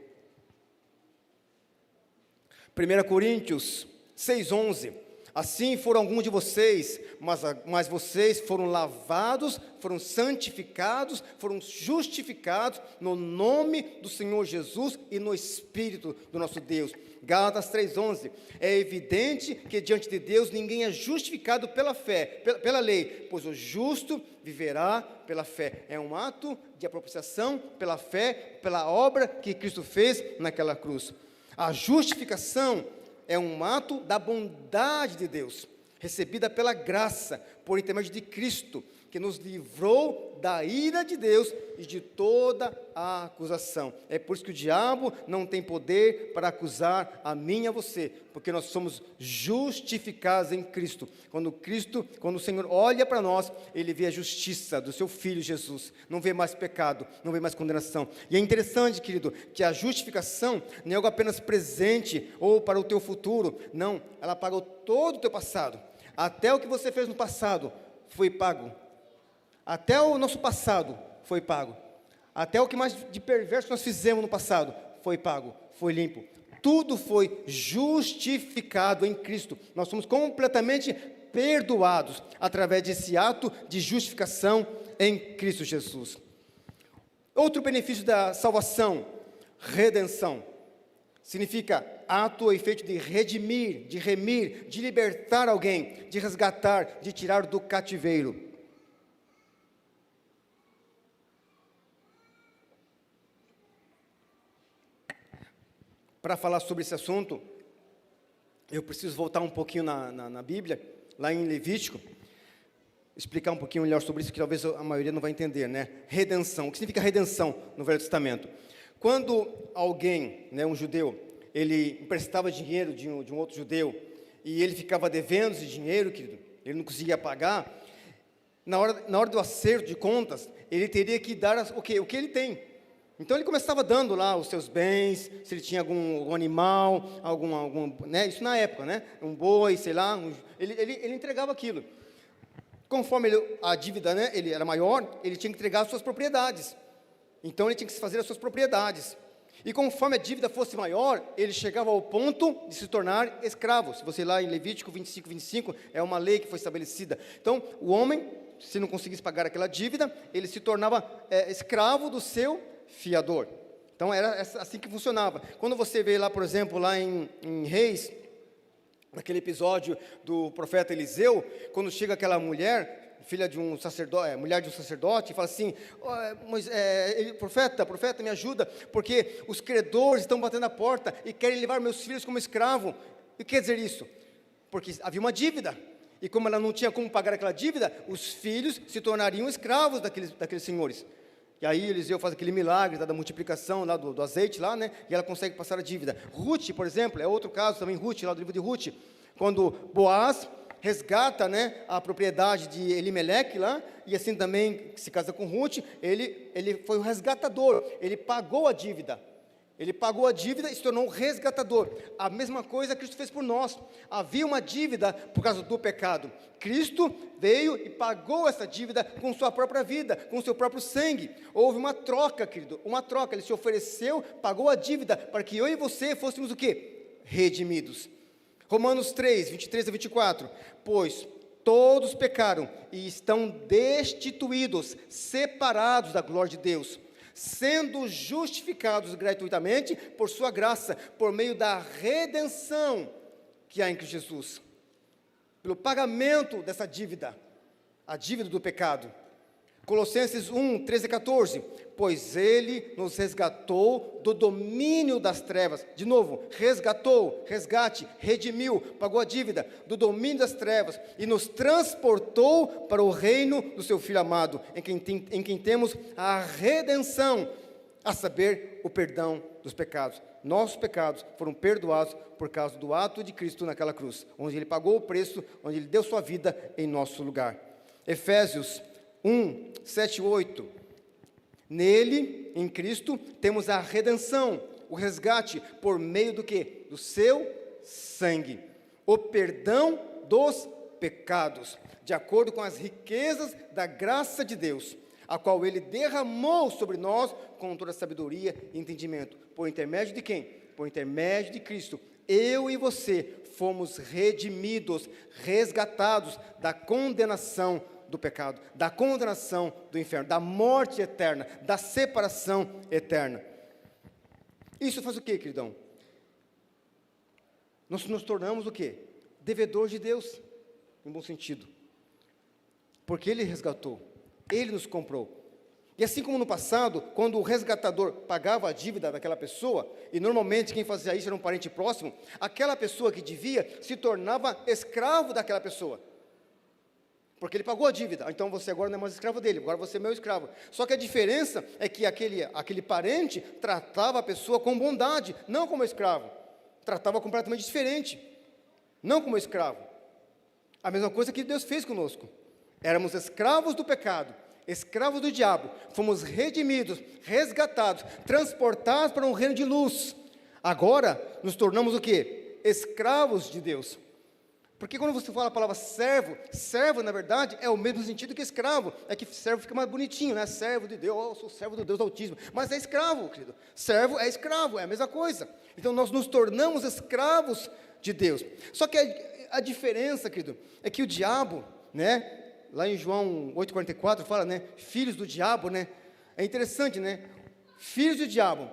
1 Coríntios 6,11. Assim foram alguns de vocês, mas vocês foram lavados, foram santificados, foram justificados no nome do Senhor Jesus e no Espírito do nosso Deus. Gálatas 3,11. É evidente que diante de Deus ninguém é justificado pela fé, pela lei, pois o justo viverá pela fé. É um ato de apropriação pela fé, pela obra que Cristo fez naquela cruz. A justificação é um ato da bondade de Deus, recebida pela graça, por intermédio de Cristo, que nos livrou da ira de Deus e de toda a acusação. É por isso que o diabo não tem poder para acusar a mim e a você, porque nós somos justificados em Cristo. Quando o Senhor olha para nós, Ele vê a justiça do seu Filho Jesus, não vê mais pecado, não vê mais condenação. E é interessante, querido, que a justificação não é algo apenas presente ou para o teu futuro, não, ela pagou todo o teu passado, até o que você fez no passado foi pago. Até o nosso passado foi pago. Até o que mais de perverso nós fizemos no passado foi pago, foi limpo. Tudo foi justificado em Cristo. Nós somos completamente perdoados através desse ato de justificação em Cristo Jesus. Outro benefício da salvação, redenção. Significa ato ou efeito de redimir, de remir, de libertar alguém, de resgatar, de tirar do cativeiro. Para falar sobre esse assunto, eu preciso voltar um pouquinho na Bíblia, lá em Levítico, explicar um pouquinho melhor sobre isso, que talvez a maioria não vai entender, né? Redenção. O que significa redenção no Velho Testamento? Quando alguém, né, um judeu, ele emprestava dinheiro de um outro judeu, e ele ficava devendo esse dinheiro, que ele não conseguia pagar, na hora do acerto de contas, ele teria que dar o que ele tem. Então ele começava dando lá os seus bens, se ele tinha algum animal, né, isso na época, né, um boi, sei lá, ele entregava aquilo. Conforme a dívida, né, ele era maior, ele tinha que entregar as suas propriedades. Então ele tinha que fazer as suas propriedades. E conforme a dívida fosse maior, ele chegava ao ponto de se tornar escravo. Se você ir lá em Levítico 25, é uma lei que foi estabelecida. Então o homem, se não conseguisse pagar aquela dívida, ele se tornava escravo do seu fiador. Então era assim que funcionava. Quando você vê lá, por exemplo, lá em Reis, naquele episódio do profeta Eliseu, quando chega aquela mulher, filha de um sacerdote, mulher de um sacerdote, e fala assim: profeta, me ajuda, porque os credores estão batendo na porta e querem levar meus filhos como escravo. E o que quer dizer isso? Porque havia uma dívida, e como ela não tinha como pagar aquela dívida, os filhos se tornariam escravos daqueles senhores. E aí Eliseu faz aquele milagre da multiplicação lá do azeite lá, né? E ela consegue passar a dívida. Ruth, por exemplo, é outro caso também, Ruth, lá do livro de Ruth, quando Boaz resgata, né, a propriedade de Elimeleque lá, e assim também se casa com Ruth, ele foi o resgatador, ele pagou a dívida. Ele pagou a dívida e se tornou um resgatador. A mesma coisa Cristo fez por nós. Havia uma dívida por causa do pecado. Cristo veio e pagou essa dívida com sua própria vida, com seu próprio sangue. Houve uma troca, querido, uma troca. Ele se ofereceu, pagou a dívida, para que eu e você fôssemos o quê? Redimidos. Romanos 3, 23 a 24. Pois todos pecaram e estão destituídos, separados da glória de Deus, sendo justificados gratuitamente por sua graça, por meio da redenção que há em Cristo Jesus, pelo pagamento dessa dívida, a dívida do pecado. Colossenses 1, 13 e 14, pois Ele nos resgatou do domínio das trevas, de novo, resgatou, resgate, redimiu, pagou a dívida, do domínio das trevas, e nos transportou para o reino do seu Filho amado, em quem temos a redenção, a saber, o perdão dos pecados. Nossos pecados foram perdoados por causa do ato de Cristo naquela cruz, onde Ele pagou o preço, onde Ele deu sua vida em nosso lugar. Efésios 1, 7 e 8, nele, em Cristo, temos a redenção, o resgate, por meio do quê? Do seu sangue, o perdão dos pecados, de acordo com as riquezas da graça de Deus, a qual Ele derramou sobre nós com toda sabedoria e entendimento. Por intermédio de quem? Por intermédio de Cristo, eu e você fomos redimidos, resgatados da condenação do pecado, da condenação do inferno, da morte eterna, da separação eterna. Isso faz o quê, queridão? Nós nos tornamos o quê? Devedores de Deus, em bom sentido. Porque Ele resgatou, Ele nos comprou. E assim como no passado, quando o resgatador pagava a dívida daquela pessoa, e normalmente quem fazia isso era um parente próximo, aquela pessoa que devia se tornava escravo daquela pessoa. Porque ele pagou a dívida, então você agora não é mais escravo dele, agora você é meu escravo. Só que a diferença é que aquele parente tratava a pessoa com bondade, não como escravo. Tratava completamente diferente, não como escravo. A mesma coisa que Deus fez conosco. Éramos escravos do pecado, escravos do diabo, fomos redimidos, resgatados, transportados para um reino de luz. Agora nos tornamos o quê? Escravos de Deus. Porque quando você fala a palavra servo, servo na verdade é o mesmo sentido que escravo. É que servo fica mais bonitinho, né? Servo de Deus, eu sou servo do Deus do Altíssimo. Mas é escravo, querido. Servo é escravo, é a mesma coisa. Então nós nos tornamos escravos de Deus. Só que a diferença, querido, é que o diabo, né? Lá em João 8,44 fala, né? Filhos do diabo, né? É interessante, né? Filhos do diabo.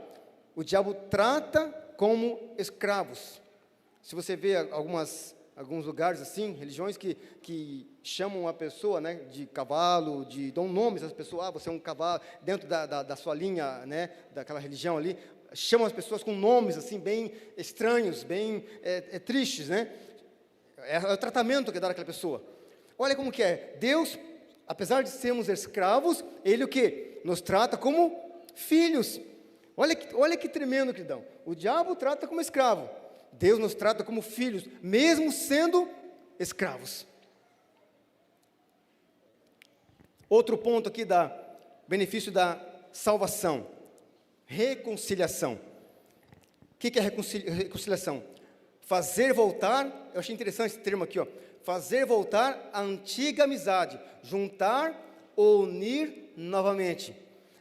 O diabo trata como escravos. Se você vê alguns lugares assim, religiões que chamam a pessoa, né, de cavalo, dão nomes às pessoas, você é um cavalo, dentro da sua linha, né, daquela religião ali, chamam as pessoas com nomes assim, bem estranhos, bem tristes, né, é o tratamento que é dado àquela pessoa. Olha como que é, Deus, apesar de sermos escravos, Ele o quê? Nos trata como filhos. Olha que tremendo, queridão, o diabo trata como escravo, Deus nos trata como filhos, mesmo sendo escravos. Outro ponto aqui benefício da salvação, reconciliação. O que é reconciliação? Fazer voltar, eu achei interessante esse termo aqui, ó, fazer voltar a antiga amizade, juntar ou unir novamente.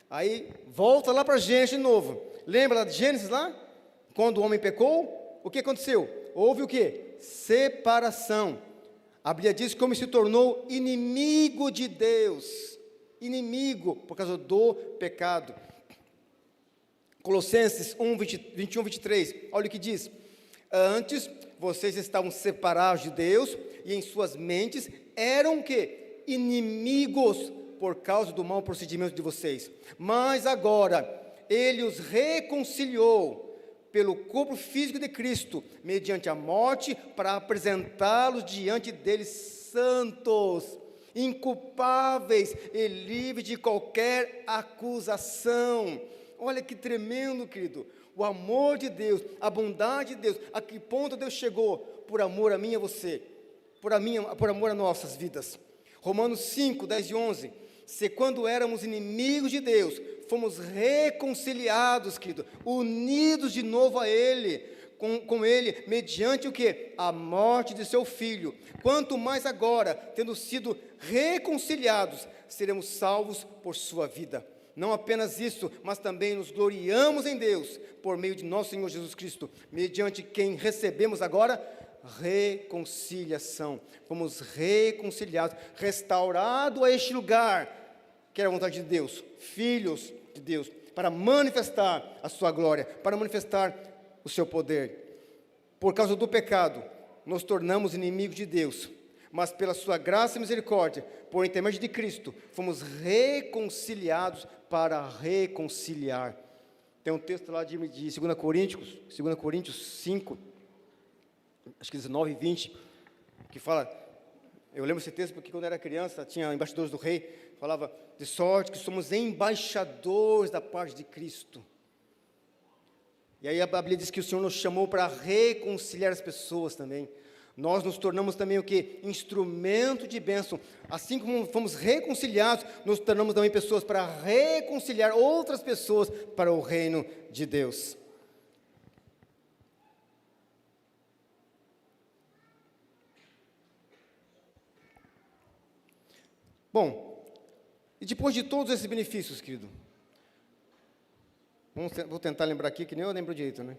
Aí, volta lá para Gênesis de novo. Lembra de Gênesis lá? Quando o homem pecou, o que aconteceu? Houve o quê? Separação. A Bíblia diz que o homem se tornou inimigo de Deus. Inimigo por causa do pecado. Colossenses 21, 23. Olha o que diz. Antes, vocês estavam separados de Deus e em suas mentes eram o quê? Inimigos por causa do mau procedimento de vocês. Mas agora, Ele os reconciliou pelo corpo físico de Cristo, mediante a morte, para apresentá-los diante dele santos, inculpáveis e livres de qualquer acusação. Olha que tremendo, querido, o amor de Deus, a bondade de Deus, a que ponto Deus chegou, por amor a mim e a você, por amor a nossas vidas. Romanos 5, 10 e 11, se quando éramos inimigos de Deus, fomos reconciliados, querido, unidos de novo a Ele, com Ele, mediante o que? A morte de seu Filho. Quanto mais agora, tendo sido reconciliados, seremos salvos por sua vida. Não apenas isso, mas também nos gloriamos em Deus, por meio de nosso Senhor Jesus Cristo, mediante quem recebemos agora reconciliação. Fomos reconciliados, restaurados a este lugar, que era a vontade de Deus, filhos de Deus, para manifestar a sua glória, para manifestar o seu poder. Por causa do pecado, nos tornamos inimigos de Deus, mas pela sua graça e misericórdia, por intermédio de Cristo, fomos reconciliados para reconciliar. Tem um texto lá de 2 Coríntios 5, acho que 19 e 20, que fala, eu lembro esse texto porque quando eu era criança, tinha embaixadores do rei, falava, de sorte que somos embaixadores da parte de Cristo. E aí a Bíblia diz que o Senhor nos chamou para reconciliar as pessoas também. Nós nos tornamos também o quê? Instrumento de bênção. Assim como fomos reconciliados, nos tornamos também pessoas para reconciliar outras pessoas para o reino de Deus. Bom, e depois de todos esses benefícios, querido, vou tentar lembrar aqui, que nem eu lembro direito, né?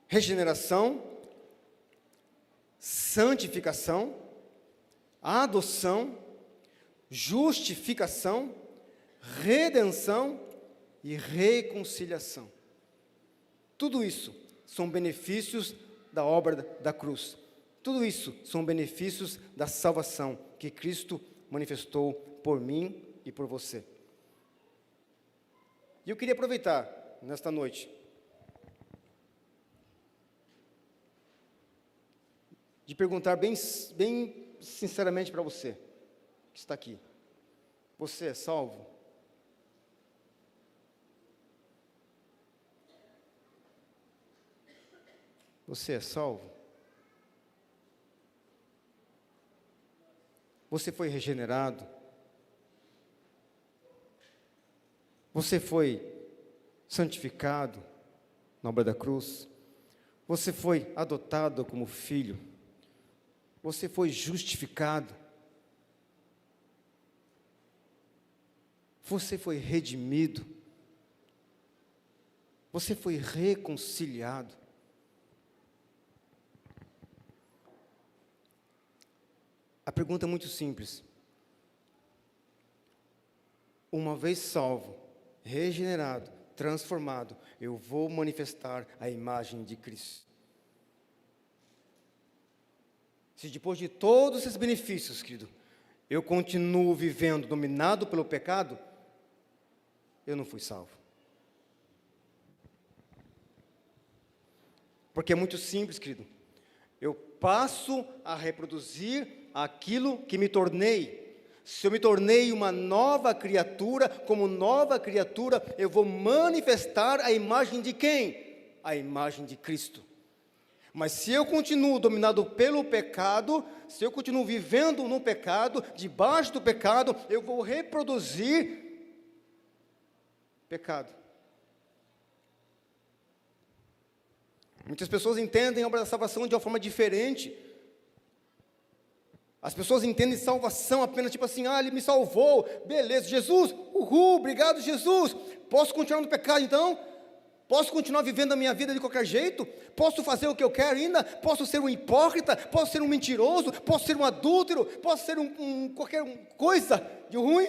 regeneração, santificação, adoção, justificação, redenção e reconciliação. Tudo isso são benefícios da obra da cruz. Tudo isso são benefícios da salvação que Cristo manifestou por mim e por você. E eu queria aproveitar nesta noite de perguntar bem sinceramente para você que está aqui: você é salvo? Você é salvo? Você foi regenerado? Você foi santificado na obra da cruz? Você foi adotado como filho? Você foi justificado? Você foi redimido? Você foi reconciliado? A pergunta é muito simples. Uma vez salvo, regenerado, transformado, eu vou manifestar a imagem de Cristo. Se depois de todos esses benefícios, querido, eu continuo vivendo dominado pelo pecado, eu não fui salvo. Porque é muito simples, querido. Eu passo a reproduzir aquilo que me tornei. Se eu me tornei uma nova criatura, como nova criatura, eu vou manifestar a imagem de quem? A imagem de Cristo. Mas se eu continuo dominado pelo pecado, se eu continuo vivendo no pecado, debaixo do pecado, eu vou reproduzir pecado. Muitas pessoas entendem a obra da salvação de uma forma diferente. As pessoas entendem salvação apenas tipo assim: ele me salvou, beleza, Jesus, uhul, obrigado Jesus, posso continuar no pecado então? Posso continuar vivendo a minha vida de qualquer jeito? Posso fazer o que eu quero ainda? Posso ser um hipócrita? Posso ser um mentiroso? Posso ser um adúltero? Posso ser qualquer coisa de ruim?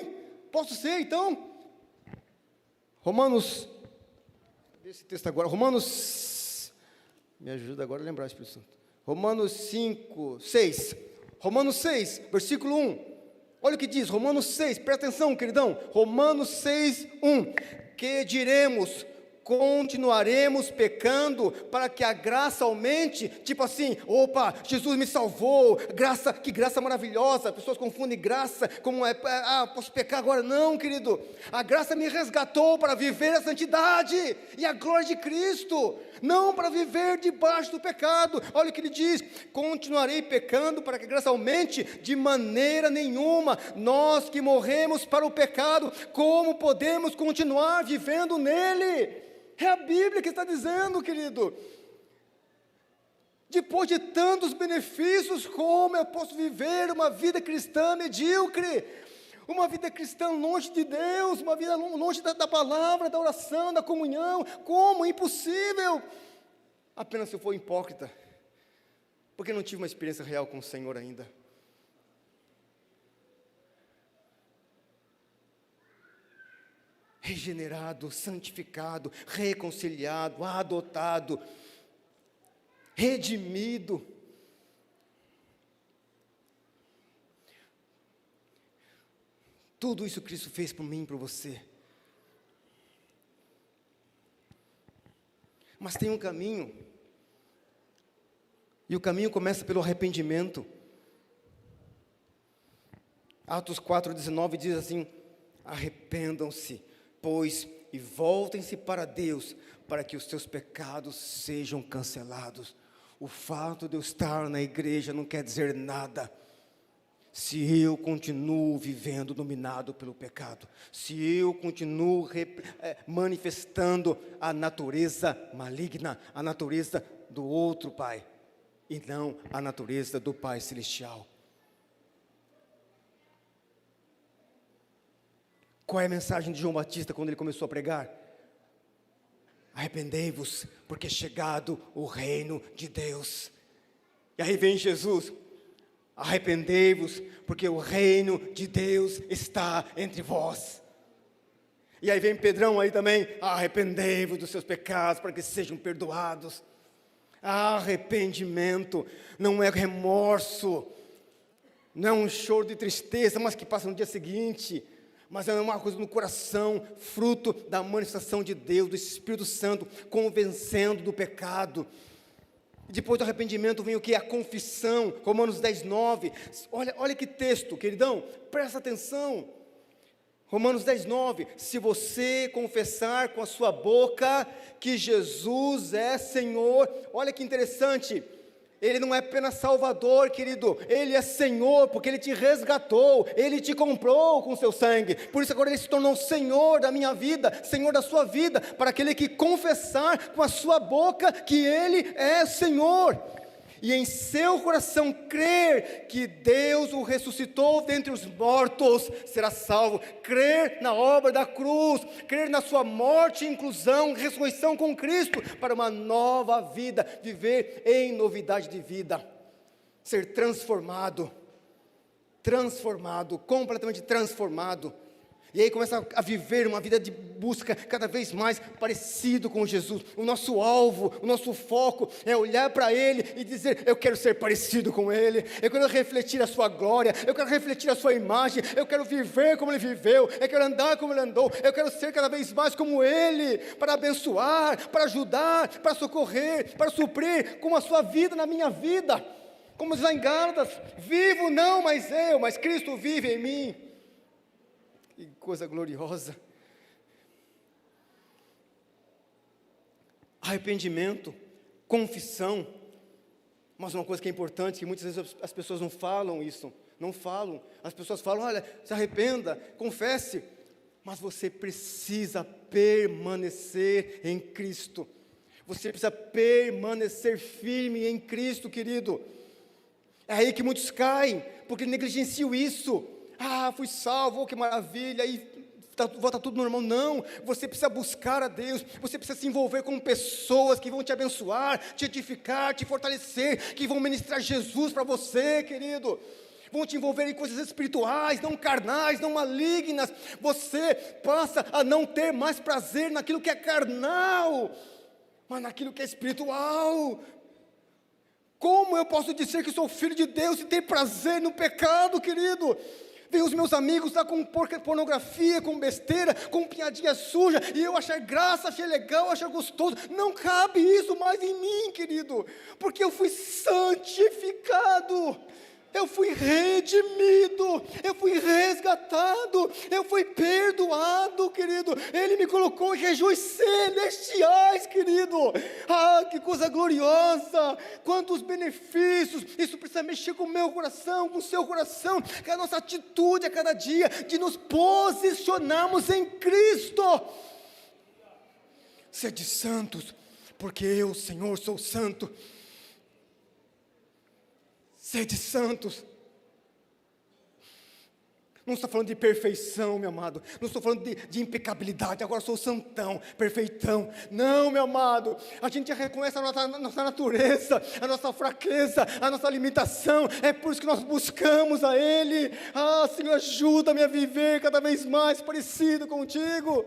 Posso ser então? Romanos, esse texto agora, Romanos, me ajuda agora a lembrar, Espírito Santo. Romanos 6, versículo 1. Olha o que diz, Romanos 6, presta atenção, queridão. Romanos 6, 1. Que diremos? Continuaremos pecando para que a graça aumente? Tipo assim, opa, Jesus me salvou, graça, que graça maravilhosa. Pessoas confundem graça como posso pecar agora. Não, querido, a graça me resgatou para viver a santidade e a glória de Cristo, não para viver debaixo do pecado. Olha o que ele diz: continuarei pecando para que a graça aumente? De maneira nenhuma. Nós que morremos para o pecado, como podemos continuar vivendo nele? É a Bíblia que está dizendo, querido. Depois de tantos benefícios, como eu posso viver uma vida cristã medíocre? Uma vida cristã longe de Deus, uma vida longe da palavra, da oração, da comunhão? Como? Impossível. Apenas se eu for hipócrita, porque não tive uma experiência real com o Senhor ainda. Regenerado, santificado, reconciliado, adotado, redimido. Tudo isso Cristo fez por mim e por você. Mas tem um caminho, e o caminho começa pelo arrependimento. Atos 4,19 diz assim: arrependam-se, pois, e voltem-se para Deus, para que os seus pecados sejam cancelados. O fato de eu estar na igreja não quer dizer nada, se eu continuo vivendo dominado pelo pecado, se eu continuo manifestando a natureza maligna, a natureza do outro Pai, e não a natureza do Pai Celestial. Qual é a mensagem de João Batista quando ele começou a pregar? arrependei-vos, porque é chegado o reino de Deus. E aí vem Jesus, arrependei-vos, porque o reino de Deus está entre vós. E aí vem Pedrão aí também, arrependei-vos dos seus pecados, para que sejam perdoados. Arrependimento não é remorso, não é um choro de tristeza, mas que passa no dia seguinte, mas é uma coisa no coração, fruto da manifestação de Deus, do Espírito Santo, convencendo do pecado. E depois do arrependimento vem o que? A confissão, Romanos 10, 9. Olha que texto, queridão, presta atenção. Romanos 10, 9. Se você confessar com a sua boca que Jesus é Senhor, olha que interessante. Ele não é apenas Salvador, querido, Ele é Senhor, porque Ele te resgatou, Ele te comprou com seu sangue, por isso agora Ele se tornou Senhor da minha vida, Senhor da sua vida, para aquele que confessar com a sua boca que Ele é Senhor, e em seu coração crer que Deus o ressuscitou dentre os mortos, será salvo. Crer na obra da cruz, crer na sua morte, inclusão, ressurreição com Cristo, para uma nova vida, viver em novidade de vida, ser transformado, completamente transformado. E aí começa a viver uma vida de busca cada vez mais parecido com Jesus. O nosso alvo, o nosso foco é olhar para Ele e dizer, eu quero ser parecido com Ele, eu quero refletir a sua glória, eu quero refletir a sua imagem, eu quero viver como Ele viveu, eu quero andar como Ele andou, eu quero ser cada vez mais como Ele, para abençoar, para ajudar, para socorrer, para suprir com a sua vida na minha vida. Como diz lá em Gálatas, vivo não mais eu, mas Cristo vive em mim. Que coisa gloriosa. Arrependimento, confissão. Mas uma coisa que é importante, que muitas vezes as pessoas não falam isso, não falam. As pessoas falam, olha, se arrependa, confesse. Mas você precisa permanecer em Cristo. Você precisa permanecer firme em Cristo, querido. É aí que muitos caem, porque negligenciam isso. Ah, fui salvo, oh, que maravilha, aí volta tudo normal. Não, você precisa buscar a Deus, você precisa se envolver com pessoas que vão te abençoar, te edificar, te fortalecer, que vão ministrar Jesus para você, querido. Vão te envolver em coisas espirituais, não carnais, não malignas. Você passa a não ter mais prazer naquilo que é carnal, mas naquilo que é espiritual. Como eu posso dizer que sou filho de Deus e ter prazer no pecado, querido? Vem os meus amigos lá com pornografia, com besteira, com piadinha suja, e eu achar graça, achar legal, achar gostoso. Não cabe isso mais em mim, querido, porque eu fui santificado, eu fui redimido, eu fui resgatado, eu fui perdoado, querido. Ele me colocou em regiões celestiais, querido. Ah, que coisa gloriosa, quantos benefícios. Isso precisa mexer com o meu coração, com o seu coração, que a nossa atitude a cada dia, de nos posicionarmos em Cristo. Sede santos, porque eu, Senhor, sou santo. Sede santos. Não estou falando de perfeição, meu amado. Não estou falando de impecabilidade. Agora sou santão, perfeitão. Não, meu amado. A gente reconhece a nossa natureza, a nossa fraqueza, a nossa limitação. É por isso que nós buscamos a Ele. Ah, Senhor, ajuda-me a viver cada vez mais parecido contigo.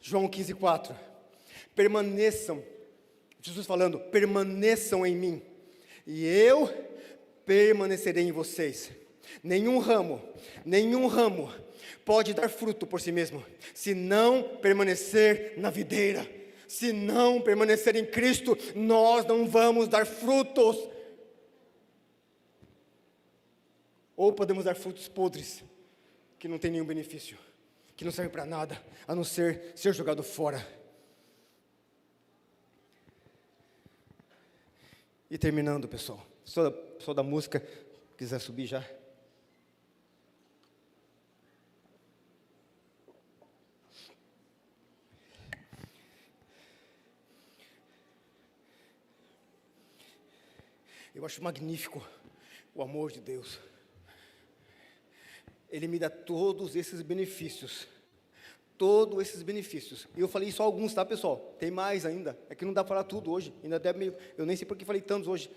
João 15, 4. Permaneçam. Jesus falando, permaneçam em mim. E eu permanecerei em vocês. Nenhum ramo pode dar fruto por si mesmo, se não permanecer na videira. Se não permanecer em Cristo, nós não vamos dar frutos. Ou podemos dar frutos podres, que não tem nenhum benefício, que não serve para nada, a não ser jogado fora. E terminando, pessoal, só da música, quiser subir já. Eu acho magnífico o amor de Deus. Ele me dá todos esses benefícios, todos esses benefícios. E eu falei só alguns, tá, pessoal? Tem mais ainda. É que não dá para falar tudo hoje. Ainda deve meio, eu nem sei por que falei tantos hoje.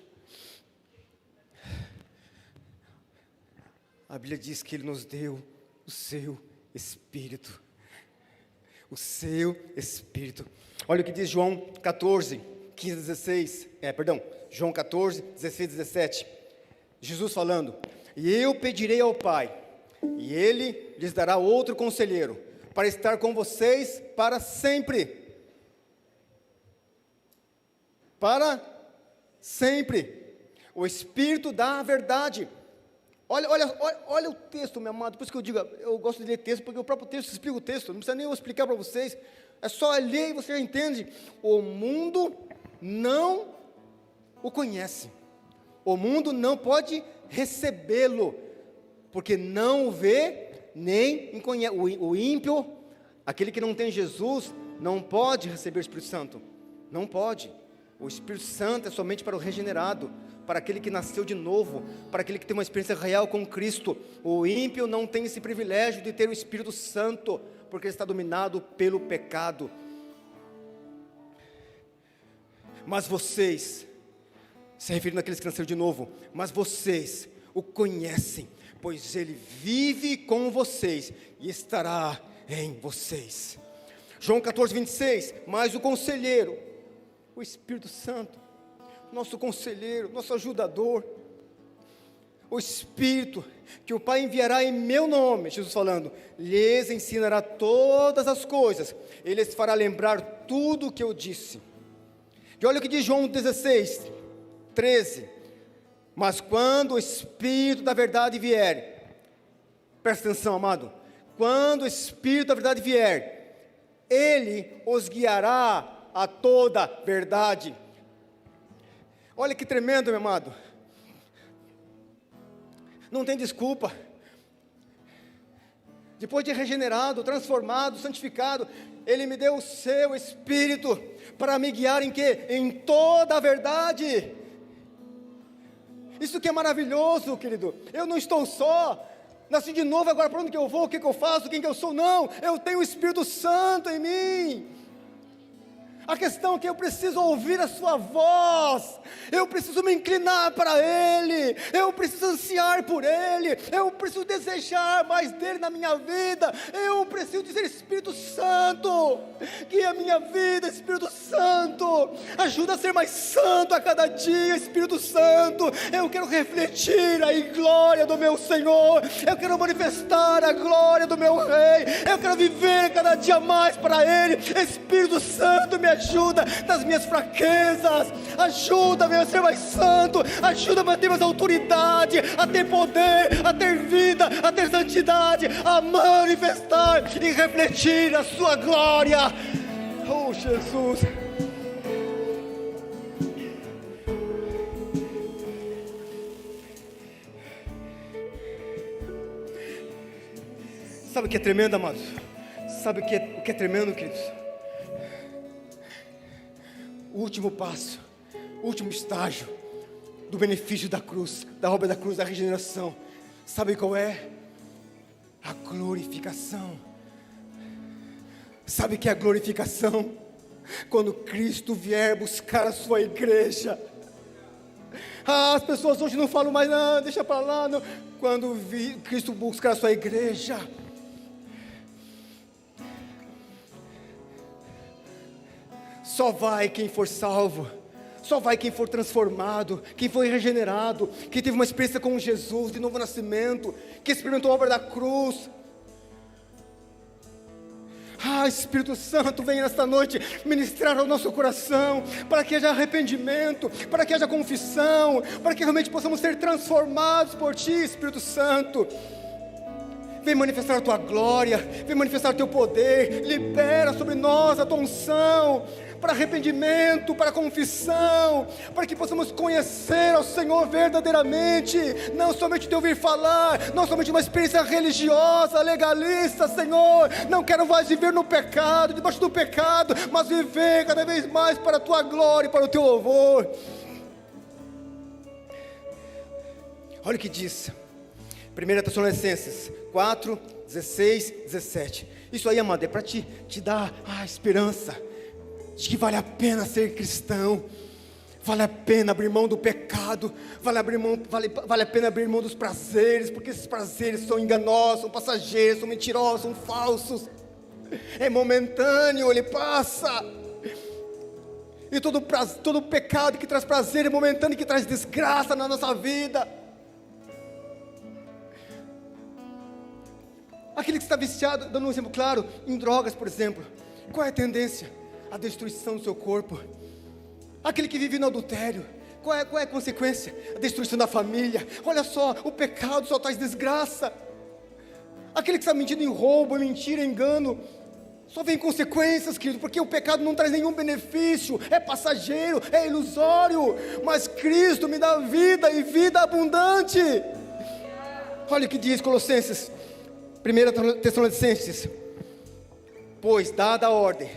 A Bíblia diz que Ele nos deu o seu Espírito. O seu Espírito. Olha o que diz João 14, 15, 16. João 14, 16, 17. Jesus falando: e eu pedirei ao Pai, e Ele lhes dará outro conselheiro, para estar com vocês para sempre. Para sempre. O Espírito da verdade. Olha o texto, meu amado. Por isso que eu digo, eu gosto de ler texto, porque o próprio texto explica o texto. Não precisa nem eu explicar para vocês. É só ler e você já entende. O mundo não o conhece. O mundo não pode recebê-lo, porque não o vê, nem conhece. O ímpio, aquele que não tem Jesus, não pode receber o Espírito Santo. Não pode. O Espírito Santo é somente para o regenerado, para aquele que nasceu de novo, para aquele que tem uma experiência real com Cristo. O ímpio não tem esse privilégio de ter o Espírito Santo, porque ele está dominado pelo pecado. Mas vocês, se referindo àqueles que nasceram de novo, mas vocês o conhecem, pois ele vive com vocês e estará em vocês. João 14, 26, mas o conselheiro, o Espírito Santo, nosso conselheiro, nosso ajudador, o Espírito, que o Pai enviará em meu nome, Jesus falando, lhes ensinará todas as coisas, ele lhes fará lembrar tudo o que eu disse. E olha o que diz João 16, 13, mas quando o Espírito da verdade vier, presta atenção, amado, quando o Espírito da verdade vier, ele os guiará a toda verdade. Olha que tremendo, meu amado. Não tem desculpa. Depois de regenerado, transformado, santificado, Ele me deu o seu Espírito para me guiar em quê? Em toda a verdade. Isso que é maravilhoso, querido. Eu não estou só. Nasci de novo, agora para onde que eu vou? O que que eu faço? Quem que eu sou? Não, eu tenho o Espírito Santo em mim. A questão é que eu preciso ouvir a sua voz, eu preciso me inclinar para Ele, eu preciso ansiar por Ele, eu preciso desejar mais dEle na minha vida, eu preciso dizer, Espírito Santo, guia a minha vida, Espírito Santo, ajuda a ser mais santo a cada dia, Espírito Santo, eu quero refletir a glória do meu Senhor, eu quero manifestar a glória do meu Rei, eu quero viver cada dia mais para Ele, Espírito Santo, me ajuda nas minhas fraquezas, ajuda-me a ser mais santo, ajuda-me a ter mais autoridade, a ter poder, a ter vida, a ter santidade, a manifestar e refletir a sua glória. Oh Jesus, sabe o que é tremendo, amados? Sabe o que é tremendo, queridos? O último passo, o último estágio do benefício da cruz, da obra da cruz, da regeneração, sabe qual é? A glorificação. Sabe o que é a glorificação? Quando Cristo vier buscar a sua igreja. As pessoas hoje não falam mais, não, deixa para lá, não. Quando Cristo buscar a sua igreja, só vai quem for salvo, só vai quem for transformado, quem foi regenerado, quem teve uma experiência com Jesus, de novo nascimento, que experimentou a obra da cruz. Espírito Santo, venha nesta noite ministrar ao nosso coração, para que haja arrependimento, para que haja confissão, para que realmente possamos ser transformados por Ti, Espírito Santo. Vem manifestar a Tua glória, vem manifestar o Teu poder, libera sobre nós a Tua unção, para arrependimento, para confissão, para que possamos conhecer ao Senhor verdadeiramente, não somente de ouvir falar, não somente uma experiência religiosa, legalista, Senhor, não quero mais viver no pecado, debaixo do pecado, mas viver cada vez mais para a Tua glória e para o Teu louvor. Olha o que diz, 1 Tessalonicenses 4, 16, 17, Isso aí, amado, é para te dar a esperança de que vale a pena ser cristão, vale a pena abrir mão do pecado, vale a pena abrir mão dos prazeres, porque esses prazeres são enganosos, são passageiros, são mentirosos, são falsos, é momentâneo, ele passa. E todo pecado que traz prazer é momentâneo, que traz desgraça na nossa vida. Aquele que está viciado, dando um exemplo claro, em drogas, por exemplo, qual é a tendência? A destruição do seu corpo. Aquele que vive no adultério, qual é a consequência? A destruição da família. Olha só, o pecado só traz desgraça. Aquele que está mentindo em roubo, mentira, engano, só vem consequências, querido, porque o pecado não traz nenhum benefício, é passageiro, é ilusório, mas Cristo me dá vida e vida abundante. Olha o que diz Colossenses, 1 Tessalonicenses: pois dada a ordem,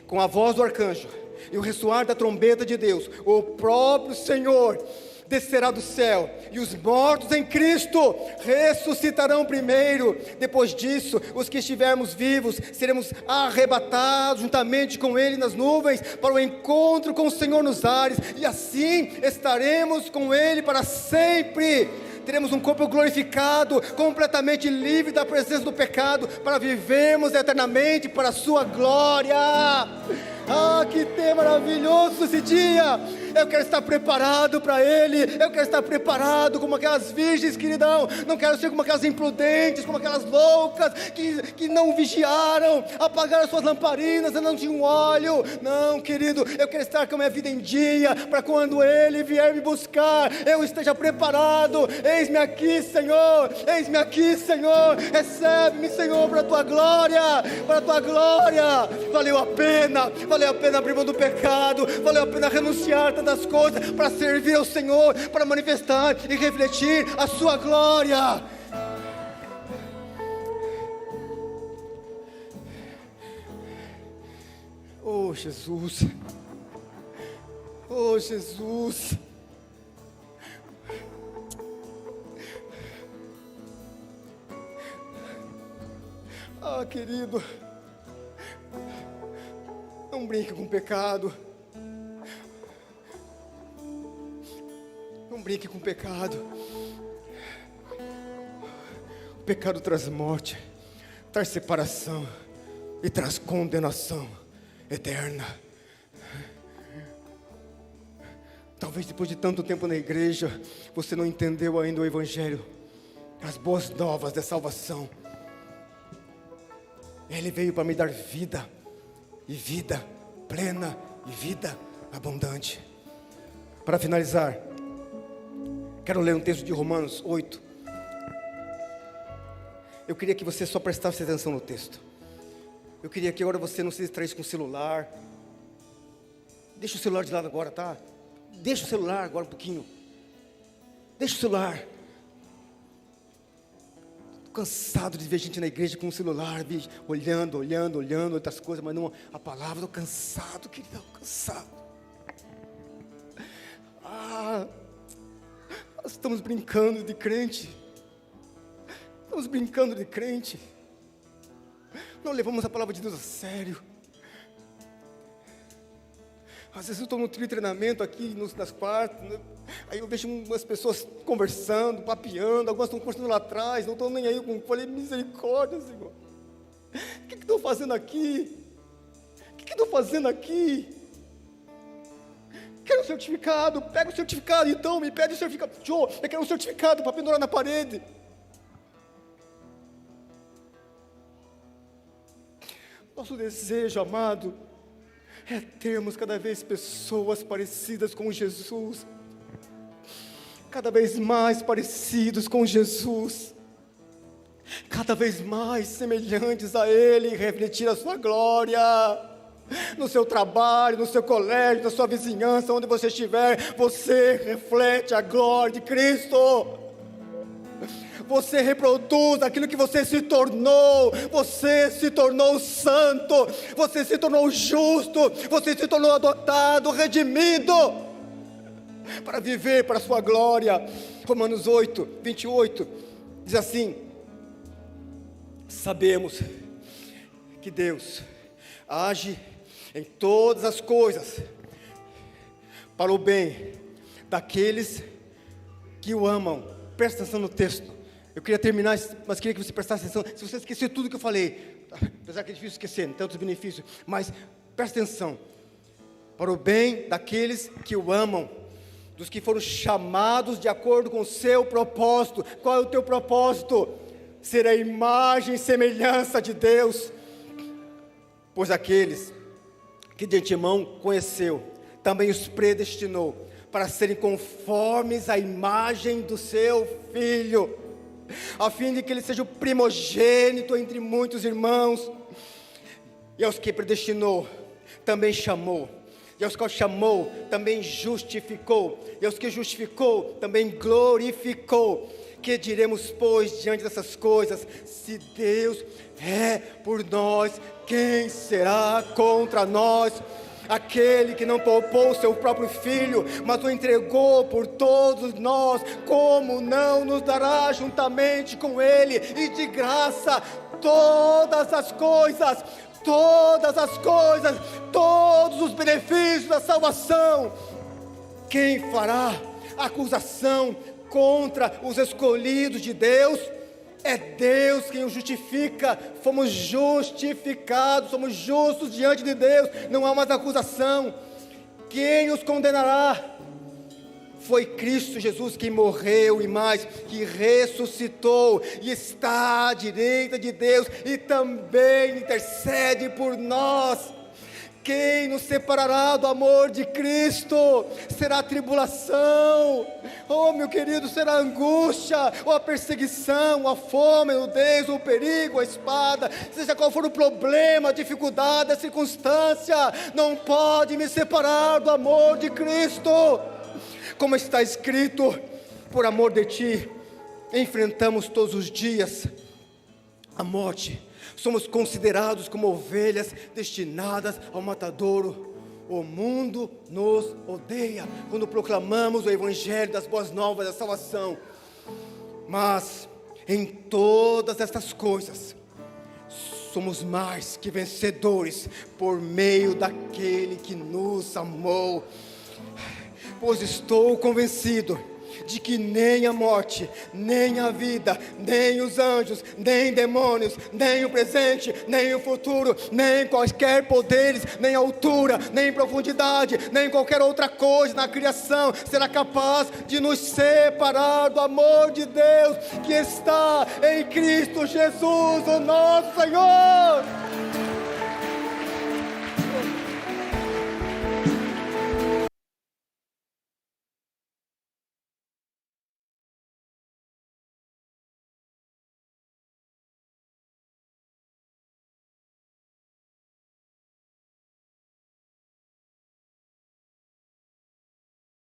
com a voz do arcanjo e o ressoar da trombeta de Deus, o próprio Senhor descerá do céu, e os mortos em Cristo ressuscitarão primeiro. Depois disso, os que estivermos vivos seremos arrebatados juntamente com Ele nas nuvens, para o encontro com o Senhor nos ares, e assim estaremos com Ele para sempre. Teremos um corpo glorificado, completamente livre da presença do pecado, para vivermos eternamente para a sua glória. Ah, que tema maravilhoso esse dia! Eu quero estar preparado para Ele, eu quero estar preparado como aquelas virgens, queridão. Não quero ser como aquelas imprudentes, como aquelas loucas que não vigiaram, apagaram suas lamparinas e não tinham óleo. Não, querido, eu quero estar com a minha vida em dia, para quando Ele vier me buscar, eu esteja preparado. Eis-me aqui, Senhor, eis-me aqui, Senhor, recebe-me, Senhor, para a Tua glória, para a Tua glória. Valeu a pena abrir mão do pecado, valeu a pena renunciar tantas coisas, para servir ao Senhor, para manifestar e refletir a sua glória. Oh Jesus, oh Jesus, ah, querido, não brinque com o pecado. Não brinque com o pecado. O pecado traz morte, traz separação e traz condenação eterna. Talvez depois de tanto tempo na igreja, você não entendeu ainda o Evangelho, as boas novas da salvação. Ele veio para me dar vida, e vida plena, e vida abundante. Para finalizar, quero ler um texto de Romanos 8. Eu queria que você só prestasse atenção no texto. Eu queria que agora você não se distraísse com o celular. Deixa o celular de lado agora, tá? Deixa o celular agora um pouquinho. Deixa o celular. Estou cansado de ver gente na igreja com o celular, olhando outras coisas, mas não a palavra. Estou cansado, querido, cansado. Nós estamos brincando de crente. Estamos brincando de crente. Não levamos a palavra de Deus a sério. Às vezes eu estou no treinamento aqui nas quartas, né? Aí eu vejo umas pessoas conversando, papeando, algumas estão conversando lá atrás, não estão nem aí. Eu falei, misericórdia, Senhor. O que estou fazendo aqui? O que estou fazendo aqui? Quero um certificado. Pega o certificado então, me pede o certificado. Joe, eu quero um certificado para pendurar na parede. Nosso desejo, amado, é termos cada vez pessoas parecidas com Jesus, cada vez mais parecidos com Jesus, cada vez mais semelhantes a Ele, e refletir a sua glória, no seu trabalho, no seu colégio, na sua vizinhança, onde você estiver, você reflete a glória de Cristo. Você reproduz aquilo que você se tornou santo, você se tornou justo, você se tornou adotado, redimido, para viver para a sua glória. Romanos 8, 28, diz assim: sabemos que Deus age em todas as coisas para o bem daqueles que o amam. Presta atenção no texto. Eu queria terminar, mas queria que você prestasse atenção. Se você esquecer tudo que eu falei, apesar que é difícil esquecer, tantos benefícios, mas presta atenção. Para o bem daqueles que o amam, dos que foram chamados de acordo com o seu propósito. Qual é o teu propósito? Ser a imagem e semelhança de Deus. Pois aqueles que de antemão conheceu, também os predestinou para serem conformes à imagem do seu Filho, a fim de que ele seja o primogênito entre muitos irmãos. E aos que predestinou, também chamou. E aos que chamou, também justificou. E aos que justificou, também glorificou. Que diremos, pois, diante dessas coisas? Se Deus é por nós, quem será contra nós? Aquele que não poupou seu próprio Filho, mas o entregou por todos nós, como não nos dará juntamente com Ele, e de graça, todas as coisas, todos os benefícios da salvação? Quem fará acusação contra os escolhidos de Deus? É Deus quem os justifica. Fomos justificados, somos justos diante de Deus, não há mais acusação. Quem os condenará? Foi Cristo Jesus quem morreu e mais, que ressuscitou e está à direita de Deus e também intercede por nós. Quem nos separará do amor de Cristo? Será a tribulação, oh meu querido, será a angústia, ou a perseguição, a fome, a nudez, o perigo, a espada, seja qual for o problema, a dificuldade, a circunstância, não pode me separar do amor de Cristo. Como está escrito, por amor de ti, enfrentamos todos os dias a morte. Somos considerados como ovelhas destinadas ao matadouro. O mundo nos odeia quando proclamamos o evangelho das boas novas da salvação. Mas em todas estas coisas somos mais que vencedores por meio daquele que nos amou. Pois estou convencido de que nem a morte, nem a vida, nem os anjos, nem demônios, nem o presente, nem o futuro, nem quaisquer poderes, nem altura, nem profundidade, nem qualquer outra coisa na criação será capaz de nos separar do amor de Deus que está em Cristo Jesus, o nosso Senhor.